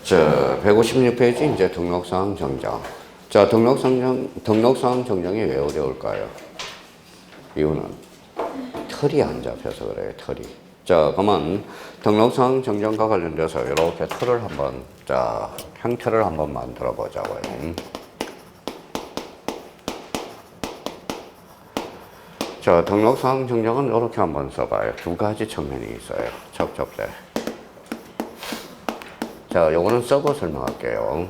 자, 156페이지 이제 등록사항 정정. 자, 등록사항 정정이 왜 어려울까요? 이유는 틀이 안 잡혀서 그래요, 틀이. 자, 그러면 등록사항 정정과 관련돼서 이렇게 틀을 한번, 자, 형태를 한번 만들어 보자고요. 자, 등록사항 정정은 이렇게 한번 써봐요. 두 가지 측면이 있어요. 첫 번째. 자, 요거는 써고 설명할게요.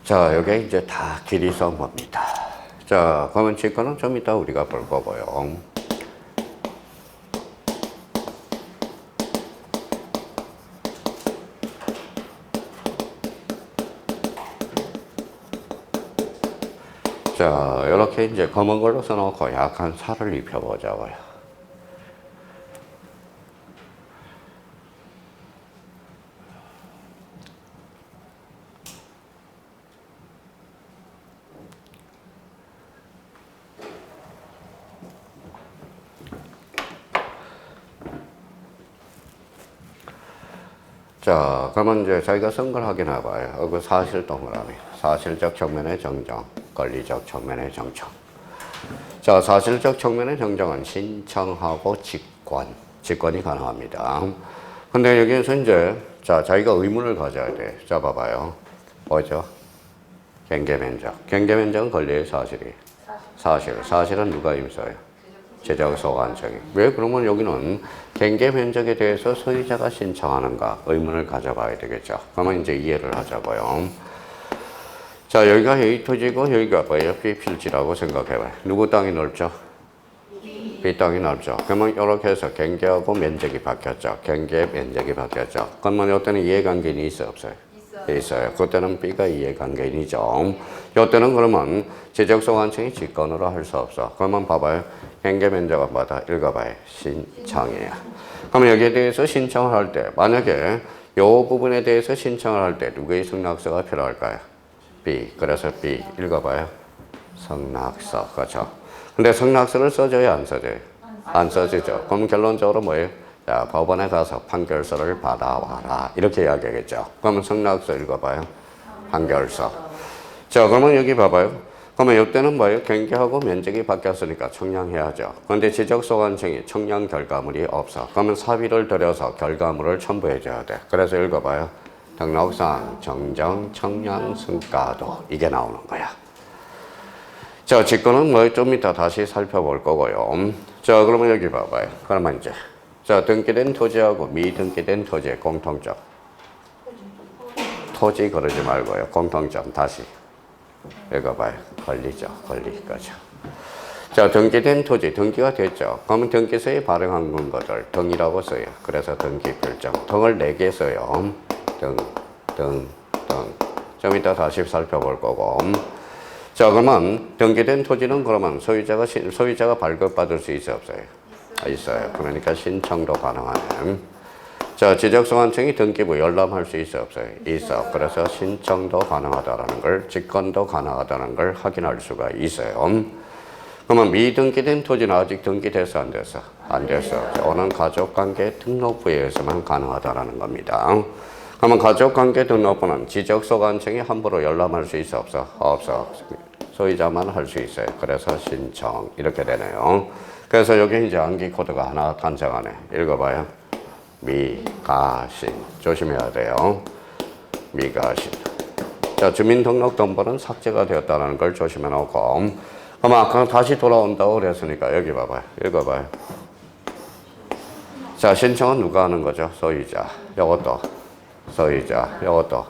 자, 여기 이제 다 길이성모입니다. 자, 그러면 직권은 좀 이따 우리가 볼 거고요. 자, 이렇게 이제 검은 걸로 써놓고 약간 살을 입혀보자고요. 자, 그러면 이제 자기가 쓴 걸 확인해봐요. 그 사실 동그라미. 사실적 측면의 정정, 권리적 측면의 정정. 자, 사실적 측면의 정정은 신청하고 직권이 가능합니다. 근데 여기에서 이제, 자, 자기가 의문을 가져야 돼. 자, 봐봐요. 뭐죠? 경계면적. 경계면적은 권리의 사실이. 사실은 누가 임서요? 제적소관청이. 왜 그러면 여기는 경계면적에 대해서 소유자가 신청하는가 의문을 가져봐야 되겠죠. 그러면 이제 이해를 하자고요. 자, 여기가 A 토지고 여기가 뭐예요? B 필지라고 생각해봐요. 누구 땅이 넓죠? B 땅이 넓죠. 그러면 이렇게 해서 경계하고 면적이 바뀌었죠. 경계 면적이 바뀌었죠. 그러면 이때는 이해관계인이 있어요, 없어요? 있어요. 그때는 B가 이해관계인이죠. 이때는 그러면 제적소관청이 직권으로 할 수 없어. 그러면 봐봐요. 경계면적은 뭐다? 읽어봐요. 신청이에요. 그러면 여기에 대해서 신청을 할 때 만약에 이 부분에 대해서 신청을 할 때 누구의 승낙서가 필요할까요? B. 그래서 B. 읽어봐요. 승낙서. 그렇죠. 근데 승낙서를 써줘야 안 써줘요? 안 써지죠. 그럼 결론적으로 뭐예요? 자, 법원에 가서 판결서를 받아와라. 이렇게 이야기하겠죠. 그러면 승낙서 읽어봐요. 판결서. 자, 그러면 여기 봐봐요. 그러면 이때는 뭐예요? 경계하고 면적이 바뀌었으니까 청량해야죠. 그런데 지적소관청이 청량 결과물이 없어. 그러면 사비를 들여서 결과물을 첨부해줘야 돼. 그래서 읽어봐요. 등록상 정정 청량 승가도 이게 나오는 거야. 자, 직권은 뭐 좀 이따 다시 살펴볼 거고요. 자, 그러면 여기 봐봐요. 그러면 이제 자, 등기된 토지하고 미등기된 토지의 공통점. 토지 그러지 말고요. 공통점 다시 읽어봐요. 권리죠. 권리까지. 자, 등기된 토지, 등기가 됐죠. 그러면 등기서에 발행한 것들 등이라고 써요. 그래서 등기필정. 등을 4개 써요. 등. 좀 이따 다시 살펴볼 거고. 자, 그러면 등기된 토지는 그러면 소유자가 발급받을 수 있어요, 없어요? 있어요. 그러니까 신청도 가능하네. 자, 지적소관청이 등기부 열람할 수 있어요, 없어요? 있어. 그래서 신청도 가능하다는 걸, 직권도 가능하다는 걸 확인할 수가 있어요. 그러면 미등기된 토지는 아직 등기됐어, 안 됐어? 안 됐어. 오는 가족관계 등록부에서만 가능하다는 겁니다. 그러면 가족관계 등록부는 지적소관청이 함부로 열람할 수 있어, 없어? 없어. 소유자만 할 수 있어요. 그래서 신청. 이렇게 되네요. 그래서 여기 이제 암기 코드가 하나 탄생하네. 읽어봐요. 미가신. 조심해야 돼요. 미가신. 자, 주민등록등본은 삭제가 되었다는 걸 조심해 놓고. 그럼 아까 다시 돌아온다고 그랬으니까 여기 봐봐요. 읽어봐요. 자, 신청은 누가 하는 거죠? 소유자. 요것도 소유자. 요것도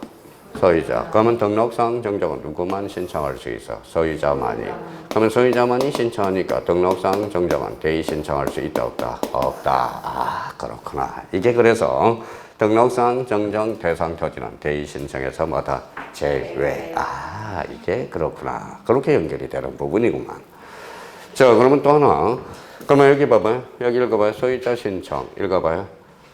소유자. 그러면 등록상 정정은 누구만 신청할 수 있어? 소유자만이. 그러면 소유자만이 신청하니까 등록상 정정은 대의 신청할 수 있다 없다? 없다. 아, 그렇구나. 이게 그래서 등록상 정정 대상 토지는 대의 신청에서 뭐다? 제외. 아, 이게 그렇구나. 그렇게 연결이 되는 부분이구만. 자, 그러면 또 하나. 그러면 여기 봐봐요. 여기 읽어봐요. 소유자 신청. 읽어봐요.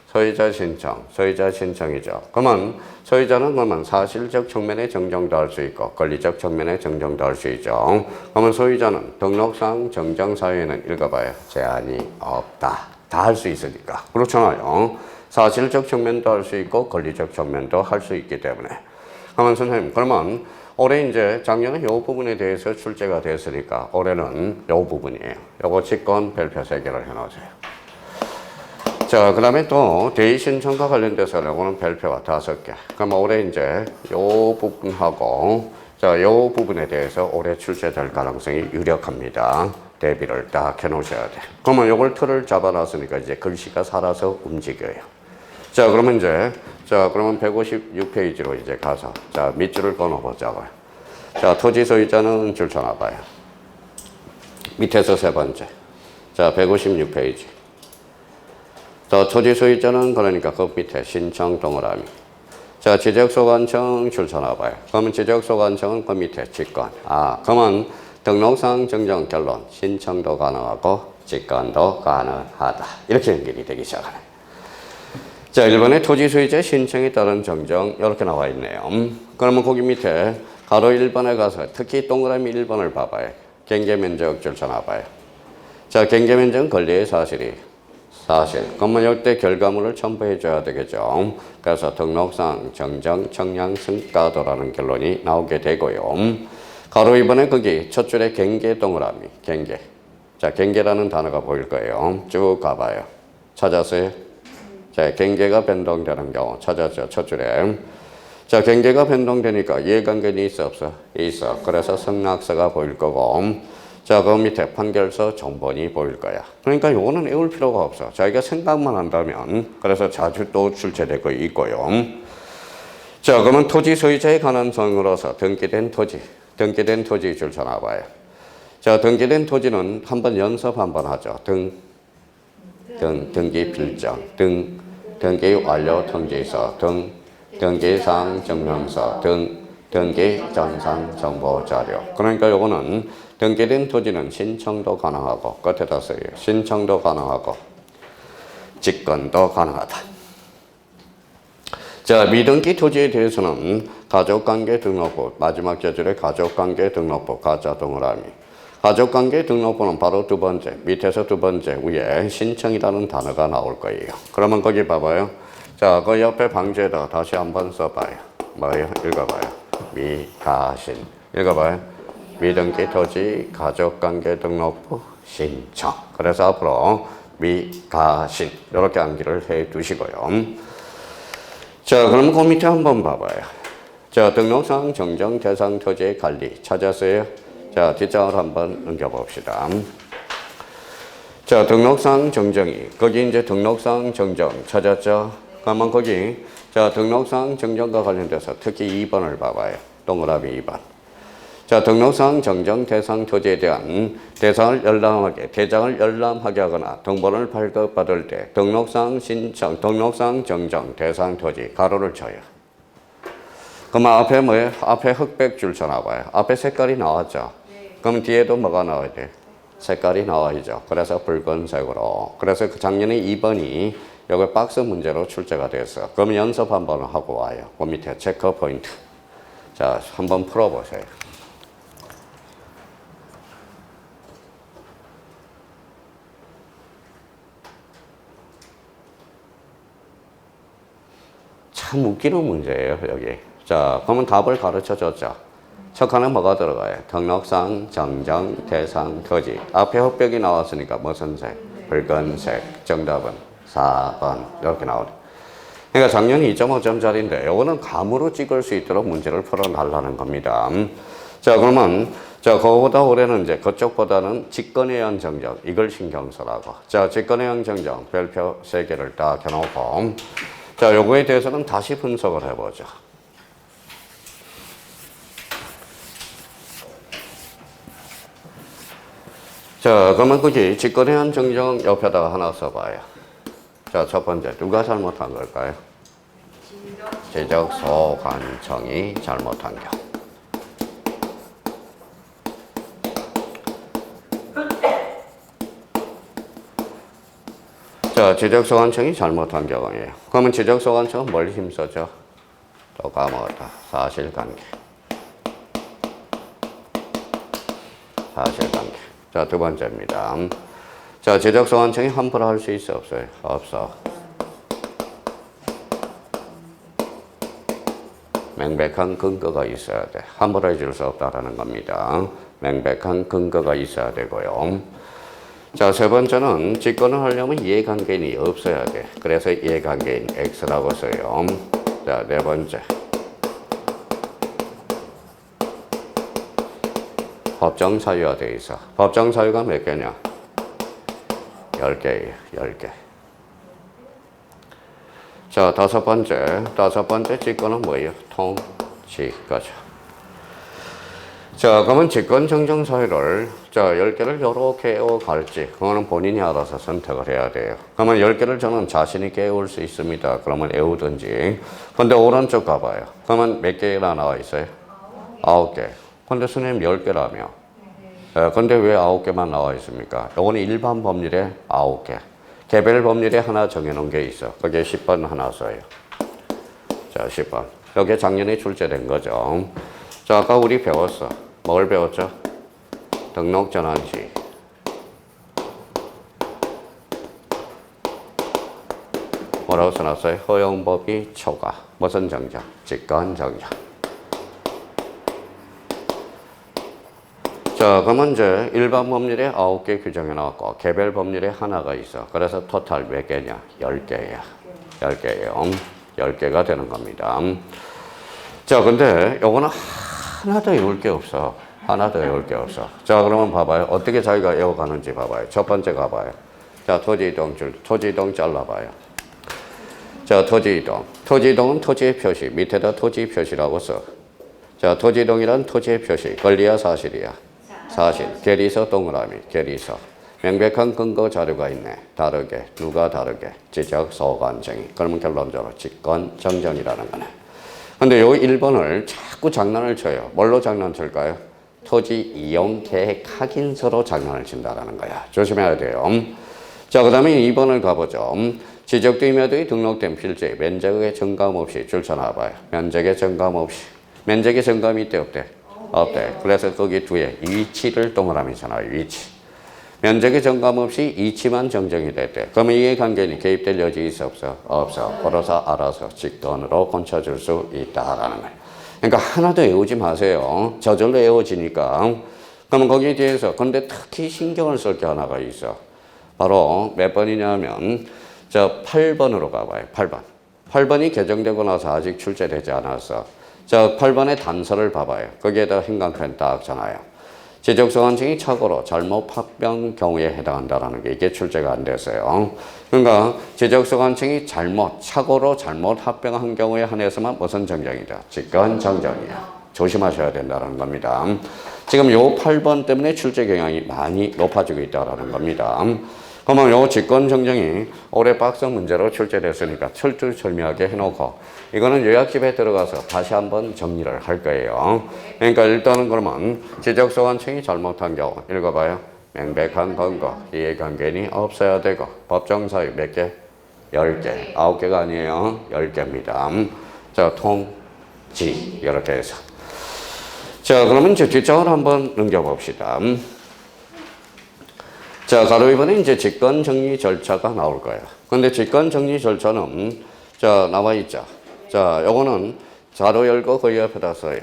소유자 신청. 소유자 신청이죠. 그러면 소유자는 그러면 사실적 측면의 정정도 할 수 있고 권리적 측면의 정정도 할 수 있죠. 그러면 소유자는 등록상 정정 사유에는 읽어봐요. 제한이 없다. 다 할 수 있으니까. 그렇잖아요. 사실적 측면도 할 수 있고 권리적 측면도 할 수 있기 때문에. 그러면 선생님, 그러면 올해 이제 작년에 이 부분에 대해서 출제가 됐으니까 올해는 이 부분이에요. 요거 직권 별표 3개를 해놓으세요. 자, 그 다음에 또 대의 신청과 관련돼서 요거는 별표가 5개. 그럼 올해 이제 요 부분하고 자, 요 부분에 대해서 올해 출제될 가능성이 유력합니다. 대비를 딱 해놓으셔야 돼. 그러면 요걸 틀을 잡아놨으니까 이제 글씨가 살아서 움직여요. 자, 그러면 이제 자, 그러면 156페이지로 이제 가서 자, 밑줄을 끊어보자고요. 자, 토지 소유자는 줄 쳐놔봐요. 밑에서 세 번째. 자, 156페이지. 자, 토지 소유자는 그러니까 그 밑에 신청 동그라미. 자, 지적소관청 줄 쳐놔봐요. 그러면 지적소관청은 그 밑에 직권. 아, 그러면 등록상 정정 결론 신청도 가능하고 직권도 가능하다. 이렇게 연결이 되기 시작하네. 자, 1번에 토지 소유자 신청에 따른 정정 이렇게 나와 있네요. 그러면 거기 밑에 가로 1번에 가서 특히 동그라미 1번을 봐봐요. 경계면적 줄 쳐놔봐요. 자, 경계면적은 권리의 사실이 사실. 그러면 이때 결과물을 첨부해 줘야 되겠죠. 그래서 등록상 정정 청량 승가도라는 결론이 나오게 되고요. 가로 2번에 거기 첫 줄에 경계 동그라미 경계. 자, 경계라는 단어가 보일 거예요. 쭉 가봐요. 찾았어요? 자, 경계가 변동되는 경우 찾았죠. 첫 줄에. 자, 경계가 변동되니까 이해관계는 있어 없어? 있어. 그래서 승낙서가 보일 거고 자, 그 밑에 판결서 정본이 보일 거야. 그러니까 요거는 외울 필요가 없어. 자기가 생각만 한다면 그래서 자주 또 출제되고 있고요. 자, 그러면 토지 소유자의 가능성으로서 등기된 토지 줄 쳐놔봐요. 자, 등기된 토지는 한번 연습 한번 하죠. 등기 필정, 등기 완료 통지서, 등기상 증명서, 등기 전산 정보 자료. 그러니까 요거는 등기된 토지는 신청도 가능하고 끝에다 써요. 신청도 가능하고 직권도 가능하다. 자, 미등기 토지에 대해서는 가족관계 등록부 마지막 저줄에 가족관계 등록부 가짜 동그라미. 가족관계 등록부는 바로 두 번째, 밑에서 두 번째 위에 신청이라는 단어가 나올 거예요. 그러면 거기 봐봐요. 자, 그 옆에 방지에다 다시 한번 써봐요. 뭐예요? 읽어봐요. 미가신. 읽어봐요. 미등기 토지 가족관계 등록부 신청. 그래서 앞으로 미가신 이렇게 암기를 해 두시고요. 자, 그럼 그 밑에 한번 봐봐요. 자, 등록상 정정 대상 토지의 관리 찾았어요? 자, 뒷장을 한번 넘겨봅시다. 자, 등록상 정정이. 거기 이제 등록상 정정 찾았죠? 그러면 거기, 자, 등록상 정정과 관련돼서 특히 2번을 봐봐요. 동그라미 2번. 자, 등록상 정정 대상 토지에 대한 대장을 열람하게 하거나 등본을 발급받을 때 등록상 신청, 등록상 정정 대상 토지 가로를 쳐요. 그럼 앞에 뭐예요? 앞에 흑백 줄 쳐놔봐요. 앞에 색깔이 나왔죠? 그럼 뒤에도 뭐가 나와야 돼? 색깔이 나와야죠. 그래서 붉은색으로. 그래서 그 작년에 2번이 여기 박스 문제로 출제가 됐어. 그럼 연습 한번 하고 와요. 그 밑에 체크 포인트. 자, 한번 풀어보세요. 참 웃기는 문제예요, 여기. 자, 그러면 답을 가르쳐 줬죠. 첫 칸에 뭐가 들어가요? 등록상 정정 대상 토지. 앞에 흑백이 나왔으니까 무슨 색? 붉은색. 정답은 4번. 이렇게 나오네. 그러니까 작년에 2.5점짜리인데 이거는 감으로 찍을 수 있도록 문제를 풀어달라는 겁니다. 자, 그러면 자, 그거보다 올해는 이제 그쪽보다는 직권의형 정정, 이걸 신경 쓰라고. 자, 직권의형 정정, 별표 3개를 딱 해놓고, 자, 요거에 대해서는 다시 분석을 해보죠. 자, 그러면 거기 직권의형 정정 옆에다가 하나 써봐요. 자, 첫 번째, 누가 잘못한 걸까요? 지적소관청이 잘못한 경. 자, 지적소관청이 잘못한 경우이에요. 그러면 지적소관청은 뭘 힘써죠? 또 까먹었다. 사실관계. 사실관계. 자, 두 번째입니다. 자, 지적소관청이 함부로 할 수 있어, 없어요? 없어. 명백한 근거가 있어야 돼. 함부로 해줄 수 없다라는 겁니다. 명백한 근거가 있어야 되고요. 자, 세 번째는 직권을 하려면 이해관계인이 없어야 돼. 그래서 이해관계인 X라고 써요. 자, 네 번째. 법정 사유화 돼 있어. 법정 사유가 몇 개냐? 10개예요. 10개. 자, 다섯 번째 직권은 뭐예요? 통지 거죠. 자, 그러면 직권 정정 사유를 자, 10개를 이렇게 외워갈지 그거는 본인이 알아서 선택을 해야 돼요. 그러면 10개를 저는 자신 있게 외울 수 있습니다. 그러면 외우든지. 근데 오른쪽 가봐요. 그러면 몇 개나 나와 있어요? 9개. 근데 선생님 10개라며. 근데 왜 9개만 나와 있습니까? 요거는 일반 법률에 9개. 개별 법률에 하나 정해놓은 게 있어. 거기에 10번 하나 써요. 자, 10번. 여기에 작년에 출제된 거죠. 자, 아까 우리 배웠어. 뭘 배웠죠? 등록전환시. 뭐라고 써놨어요? 허용법이 초과. 무슨 정정? 직권 정정. 자, 그러면 이제 일반 법률에 9개 규정해 나왔고 개별 법률에 하나가 있어. 그래서 토탈 몇 개냐? 10개야. 10개예요. 10개가 되는 겁니다. 자, 근데 요거는 하나도 외울 게 없어. 하나도 외울 게 없어. 자, 그러면 봐봐요. 어떻게 자기가 외워가는지 봐봐요. 첫 번째 가봐요. 자, 토지이동 줄, 토지이동 잘라봐요. 자, 토지이동. 토지이동은 토지의 표시. 밑에다 토지 표시라고 써. 자, 토지이동이란 토지의 표시. 권리야, 사실이야? 사실. 계리서 동그라미. 계리서. 명백한 근거 자료가 있네. 다르게. 누가 다르게? 지적 소관청이. 그러면 결론적으로 직권 정정이라는 거네. 근데 요 1번을 자꾸 장난을 쳐요. 뭘로 장난칠까요? 토지 이용 계획 확인서로 장난을 친다라는 거야. 조심해야 돼요. 자, 그 다음에 2번을 가보죠. 지적등기묘등이 등록된 필지 면적의 정감 없이 줄쳐놔봐요. 면적의 정감 없이. 면적의 정감이 있대, 없대? 없대. 그래서 거기 뒤에 위치를 동그라미 쳐놔요. 위치. 면적의 정감 없이 위치만 정정이 됐대. 그러면 이해관계인이 개입될 여지 있어, 없어? 없어. 그래서 알아서 직권으로 고쳐줄 수 있다라는 거예요. 그러니까 하나도 외우지 마세요. 저절로 외워지니까. 그러면 거기에 대해서 근데 특히 신경을 쓸 게 하나가 있어. 바로 몇 번이냐면 저 8번으로 가봐요. 8번. 8번이 개정되고 나서 아직 출제되지 않았어. 자, 8번의 단서를 봐봐요. 거기에다 행간편 딱 전화요. 지적소관청이 착오로 잘못 합병 경우에 해당한다라는 게 이게 출제가 안 됐어요. 그러니까 지적소관청이 착오로 잘못 합병한 경우에 한해서만 무슨 정정이다? 직권 정정이야. 조심하셔야 된다는 겁니다. 지금 요 8번 때문에 출제 경향이 많이 높아지고 있다는 겁니다. 그러면 요 직권 정정이 올해 박성 문제로 출제됐으니까 철두철미하게 해놓고 이거는 요약집에 들어가서 다시 한번 정리를 할 거예요. 그러니까 일단은 그러면 지적소관청이 잘못한 경우 읽어봐요. 명백한 근거, 이해관계인이 없어야 되고 법정 사유 몇 개? 10개. 9개가 아니에요. 10개입니다. 자, 통지 이렇게 해서. 자, 그러면 이제 뒷장을 한번 넘겨봅시다. 자, 가로 2번에 이제 직권 정리 절차가 나올 거예요. 근데 직권 정리 절차는 자, 나와 있죠. 자, 요거는 자로 열고 그 옆에다 써요.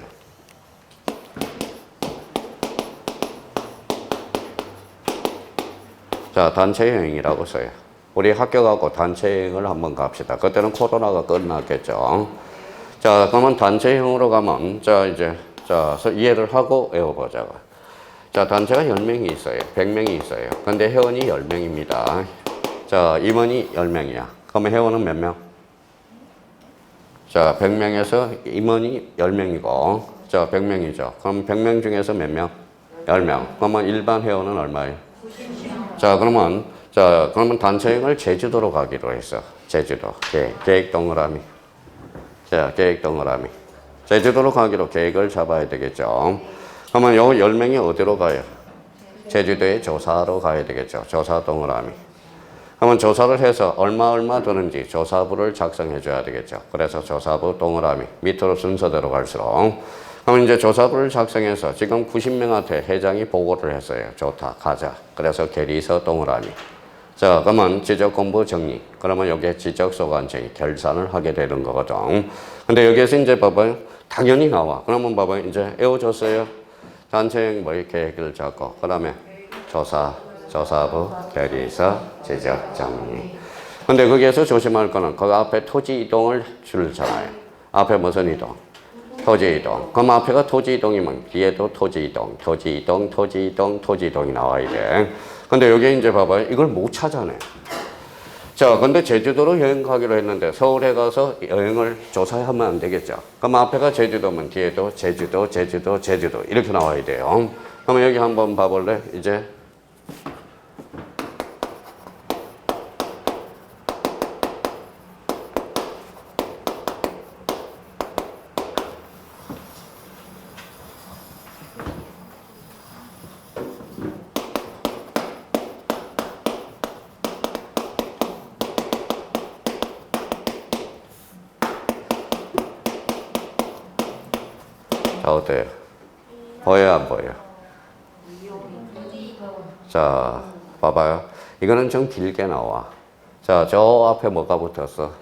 자, 단체여행이라고 써요. 우리 학교 가고 단체여행을 한번 갑시다. 그때는 코로나가 끝났겠죠. 자, 그러면 단체여행으로 가면 자, 이제 자, 이해를 하고 외워보자고. 자, 단체가 10명이 있어요. 100명이 있어요. 근데 회원이 10명입니다. 자, 임원이 10명이야. 그러면 회원은 몇 명? 자, 100명에서 임원이 10명이고, 자, 100명이죠. 그럼 100명 중에서 몇 명? 10명. 그러면 일반 회원은 얼마예요? 자, 그러면 단체행을 제주도로 가기로 했어. 제주도. 계획 동그라미. 자, 계획 동그라미. 제주도로 가기로 계획을 잡아야 되겠죠. 그러면 요 10명이 어디로 가요? 제주도에 조사하러 가야 되겠죠. 조사 동그라미. 그러면 조사를 해서 얼마 드는지 조사부를 작성해 줘야 되겠죠. 그래서 조사부 동그라미. 밑으로 순서대로 갈수록. 그러면 이제 조사부를 작성해서 지금 90명한테 회장이 보고를 했어요. 좋다, 가자. 그래서 계리서 동그라미. 자, 그러면 지적 공부 정리. 그러면 여기에 지적 소관청이 결산을 하게 되는 거거든. 근데 여기에서 이제 봐봐요. 당연히 나와. 그러면 봐봐요. 이제 외워줬어요. 단체행 계획을 잡고. 그 다음에 조사부, 계리서, 지적 정리. 근데 거기에서 조심할 거는 그 앞에 토지 이동을 줄잖아요. 앞에 무슨 이동? 토지 이동. 그럼 앞에가 토지 이동이면 뒤에도 토지 이동이 나와야 돼. 근데 여기 이제 봐봐요. 이걸 못 찾아내. 자, 근데 제주도로 여행 가기로 했는데 서울에 가서 여행을 조사하면 안 되겠죠. 그럼 앞에가 제주도면 뒤에도 제주도 이렇게 나와야 돼요. 그러면 여기 한번 봐볼래? 이제 자, 어때요? 보여요, 안 보여요? 자, 봐봐요. 이거는 좀 길게 나와. 자, 저 앞에 뭐가 붙었어?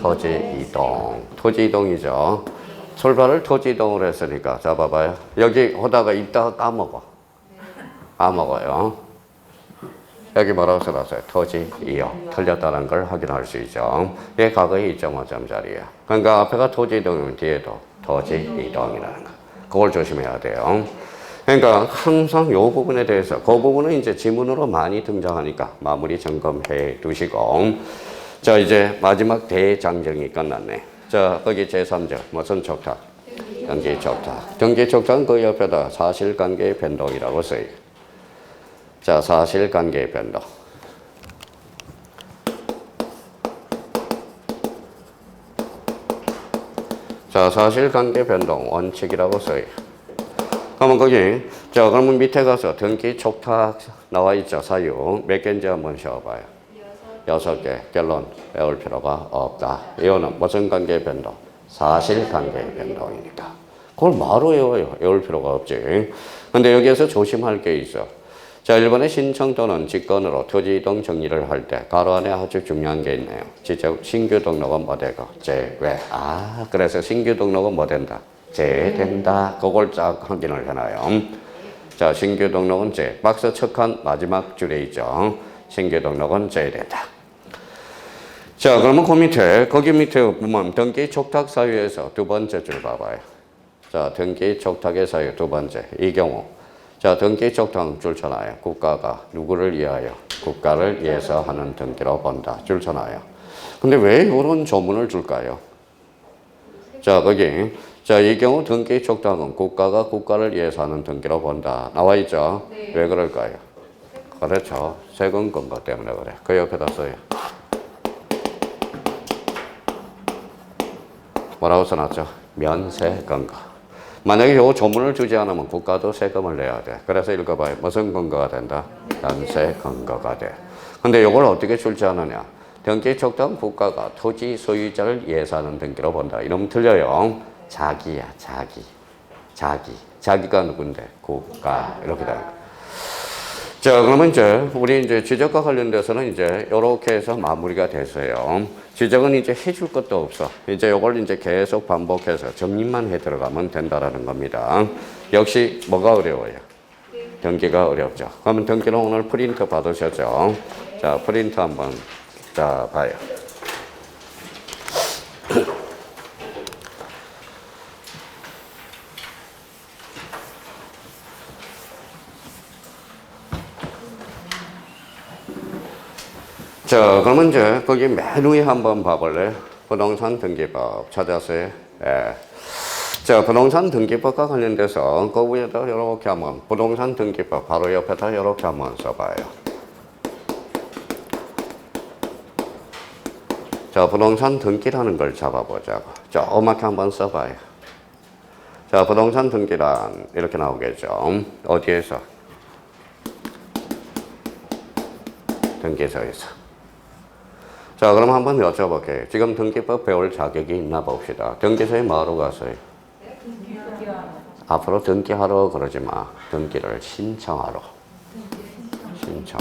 토지 이동. 토지 이동이죠. 출발을 토지 이동으로 했으니까. 자, 봐봐요. 여기 오다가 있다가 까먹어요. 여기 뭐라고 써놨어요? 토지 이용. 틀렸다는 걸 확인할 수 있죠. 얘 과거에 2.5점짜리야. 그러니까 앞에가 토지 이동이면 뒤에도 토지 이동이라는 거. 그걸 조심해야 돼요. 그러니까 항상 이 부분에 대해서 그 부분은 이제 지문으로 많이 등장하니까 마무리 점검해 두시고. 자, 이제 마지막 대장정이 끝났네. 자, 거기 제3절 무슨 촉탁? 등기 촉탁. 등기 촉탁은 그 옆에다 사실관계의 변동이라고 써요. 자, 사실관계의 변동. 자, 사실관계 변동 원칙이라고 써요. 그러면 거기, 자, 그러면 밑에 가서 등기 촉탁 나와 있죠. 사유. 몇 개인지 한번 쉬어봐요. 6개. 결론 외울 필요가 없다. 이거는 무슨 관계 변동? 사실관계 변동이니까. 그걸 바로 외워요. 외울 필요가 없지. 근데 여기에서 조심할 게 있어. 자, 1번에 신청 또는 직권으로 토지 이동 정리를 할 때 가로 안에 아주 중요한 게 있네요. 지적 신규 등록은 뭐 되고 제외. 그래서 신규 등록은 뭐 된다? 제외된다. 그걸 딱 확인을 해놔요. 자, 신규 등록은 제. 박스 첫 칸 마지막 줄에 있죠. 신규 등록은 제외된다. 자, 그러면 그 밑에 거기 밑에 보면 등기 촉탁 사유에서 두 번째 줄 봐봐요. 자, 등기 촉탁의 사유 두 번째. 이 경우. 자, 등기 촉탁 줄쳐놔요. 국가가 누구를 위하여? 국가를 위해서 하는 등기로 본다. 줄쳐놔요. 근데 왜 이런 조문을 줄까요? 자, 거기. 자, 이 경우 등기 촉탁은 국가가 국가를 위해서 하는 등기로 본다. 나와 있죠? 네. 왜 그럴까요? 그렇죠. 세금 근거 때문에 그래. 그 옆에다 써요. 뭐라고 써놨죠? 면세 근거. 만약에 이 조문을 주지 않으면 국가도 세금을 내야 돼. 그래서 읽어봐요. 무슨 근거가 된다? 면세 근거가 돼. 근데 이걸 어떻게 줄지 않느냐? 등기 촉탁은 국가가 토지 소유자를 위해서 하는 등기로 본다. 이러면 틀려요. 자기야, 자기가 누군데? 국가. 이렇게 돼. 자, 그러면 이제 우리 이제 지적과 관련돼서는 이제 이렇게 해서 마무리가 됐어요. 지적은 이제 해줄 것도 없어. 이제 이걸 이제 계속 반복해서 정리만 해 들어가면 된다라는 겁니다. 역시 뭐가 어려워요? 등기가 어렵죠. 그러면 등기는 오늘 프린트 받으셨죠? 자, 프린트 한번 자 봐요. 자, 그러면 이제 거기 맨 위에 한번 봐볼래? 부동산 등기법 찾았어요? 예. 자, 부동산 등기법과 관련돼서 그 위에다 이렇게 한번 부동산 등기법 바로 옆에다 이렇게 한번 써봐요. 자, 부동산 등기라는 걸 잡아보자고. 조그맣게 한번 써봐요. 자, 부동산 등기란 이렇게 나오겠죠. 어디에서? 등기소에서. 자, 그럼 한번 여쭤볼게요. 지금 등기법 배울 자격이 있나 봅시다. 등기소에 뭐하러 갔어요? 앞으로 등기하러 그러지 마. 등기를 신청하러. 신청.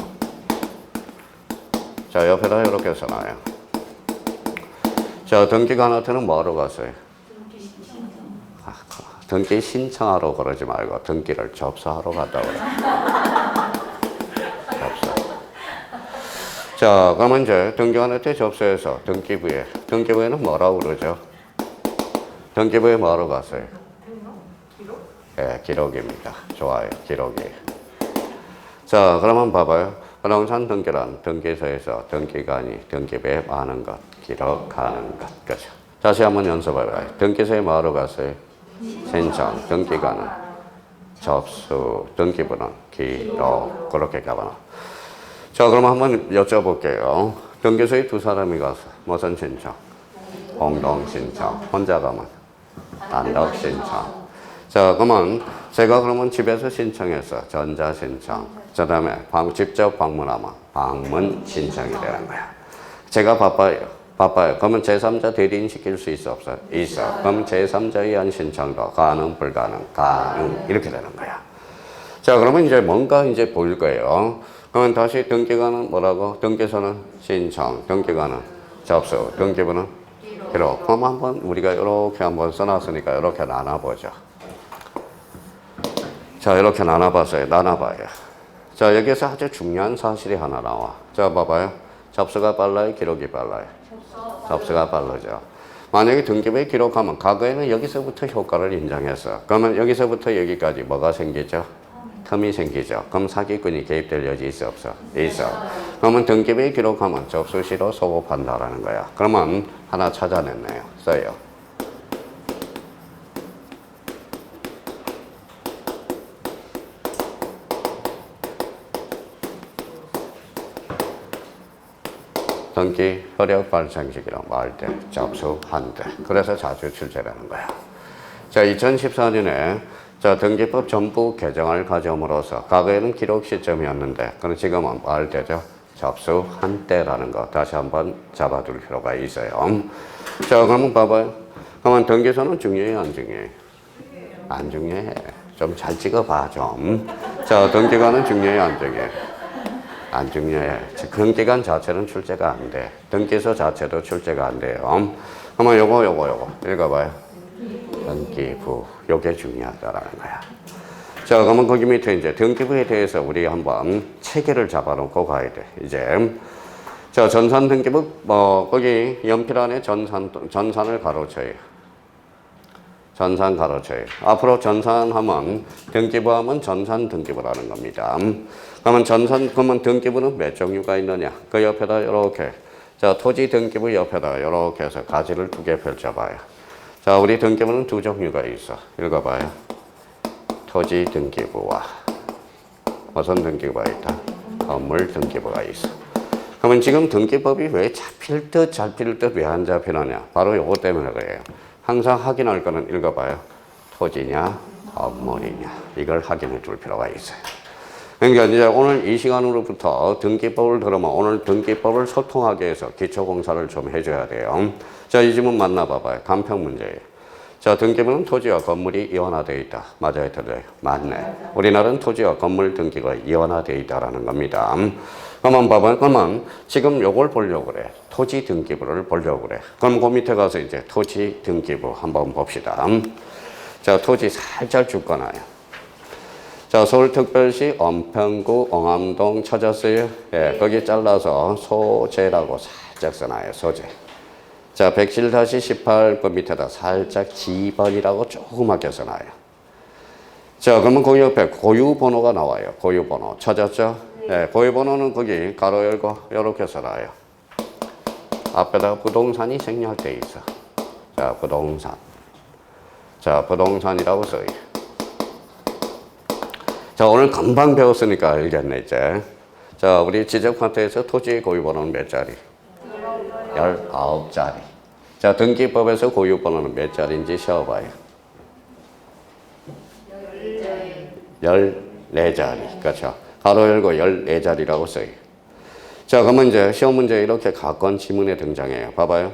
자, 옆에다 이렇게 써놔요. 자, 등기관한테는 뭐하러 갔어요? 등기 신청하러 그러지 말고 등기를 접수하러 갔다 오래. 접수. 자, 그러면 이제 등기관한테 접수해서 등기부에는 뭐라고 그러죠? 등기부에 뭐하러 갔어요? 네, 기록입니다. 좋아요, 기록이. 자, 그러면 봐봐요. 부동산 등기란 등기소에서 등기관이 등기부에 많은 것, 기록하는 것. 그죠? 다시 한번 연습해봐요. 등기소에 뭐하러 갔어요? 신청, 등기관은 접수, 등기부는 기록. 그렇게 가봐라. 자, 그럼 한번 여쭤볼게요. 등기소에 두 사람이 가서 무슨 신청? 공동 신청. 혼자 가면 단독 신청. 자, 그러면 제가 그러면 집에서 신청해서 전자 신청. 그 다음에 직접 방문하면 방문 신청이 되는 거야. 제가 바빠요. 그러면 제3자 대리인 시킬 수 있어, 없어? 있어. 그럼 제3자에 의한 신청도 가능, 불가능, 가능. 이렇게 되는 거야. 자, 그러면 이제 뭔가 이제 보일 거예요. 그러면 다시 등기관은 뭐라고? 등기소는 신청, 등기관은 접수, 등기부는 기록. 그럼 한번 우리가 이렇게 한번 써놨으니까 이렇게 나눠보죠. 자, 이렇게 나눠봐요. 자, 여기서 아주 중요한 사실이 하나 나와. 자, 봐봐요. 접수가 빨라요? 기록이 빨라요? 접수가 빠르죠. 만약에 등기부에 기록하면 과거에는 여기서부터 효과를 인정했어. 그러면 여기서부터 여기까지 뭐가 생기죠? 텀이 생기죠. 그럼 사기꾼이 개입될 여지 있어, 없어? 있어. 그러면 등기부에 기록하면 접수 시로 소급한다라는 거야. 그러면 하나 찾아냈네요. 써요. 등기 효력 발생식이라고 말 때 접수한대. 그래서 자주 출제되는 거야. 자, 2014년에 자, 등기법 전부 개정을 가져옴으로써 과거에는 기록 시점이었는데 그럼 지금은 뭐 할 때죠? 접수한 때라는 거 다시 한번 잡아둘 필요가 있어요. 자, 그러면 봐봐요. 그러면 등기소는 중요해, 안 중요해? 안 중요해. 좀 잘 찍어봐, 좀. 자, 등기관은 중요해, 안 중요해? 안 중요해. 등기관 자체는 출제가 안 돼. 등기소 자체도 출제가 안 돼요. 그러면 요거 읽어봐요. 등기부, 요게 중요하다라는 거야. 자, 그러면 거기 밑에 이제 등기부에 대해서 우리 한번 체계를 잡아놓고 가야 돼. 이제 자, 전산 등기부 거기 연필 안에 전산을 가로쳐요. 전산 가로쳐요. 앞으로 전산하면 등기부하면 전산 등기부라는 겁니다. 그러면 등기부는 몇 종류가 있느냐? 그 옆에다 이렇게 자, 토지 등기부 옆에다 이렇게 해서 가지를 두 개 펼쳐봐요. 자, 우리 등기부는 두 종류가 있어. 읽어봐요. 토지 등기부와 무슨 등기부가 있다? 건물 등기부가 있어. 그러면 지금 등기법이 왜 잡힐 듯 왜 안 잡히느냐? 바로 요거 때문에 그래요. 항상 확인할 거는 읽어봐요. 토지냐, 건물이냐. 이걸 확인해 줄 필요가 있어요. 그러니까 이제 오늘 이 시간으로부터 등기법을 들으면 오늘 등기법을 소통하기 위해서 기초공사를 좀 해줘야 돼요. 자, 이 질문 만나봐봐요. 간편 문제예요. 자, 등기부는 토지와 건물이 이원화되어 있다. 맞아요, 틀려요? 맞네. 우리나라는 토지와 건물 등기가 이원화되어 있다라는 겁니다. 그러면 봐봐요. 그러면 지금 요걸 보려고 그래. 토지 등기부를 보려고 그래. 그럼 그 밑에 가서 이제 토지 등기부 한번 봅시다. 자, 토지 살짝 줄거나요. 자, 서울특별시 은평구 엉암동 찾았어요? 예, 거기 잘라서 소재라고 살짝 써놔요. 소재. 자, 107-18 그 밑에다 살짝 지번이라고 조그맣게 써놔요. 자, 그러면 그 옆에 고유번호가 나와요. 고유번호 찾았죠? 네, 고유번호는 거기 가로 열고 이렇게 써놔요. 앞에다가 부동산이 생략되어 있어. 자, 부동산. 자, 부동산이라고 써요. 자, 오늘 금방 배웠으니까 알겠네, 이제. 자, 우리 지적파트에서 토지 고유번호는 몇 자리? 19자리. 자, 등기법에서 고유번호는 몇 자리인지 세어봐요. 14자리. 그렇죠. 가로 열고 14자리라고 써요. 자, 그러면 이제 시험 문제 이렇게 가건 지문에 등장해요. 봐봐요.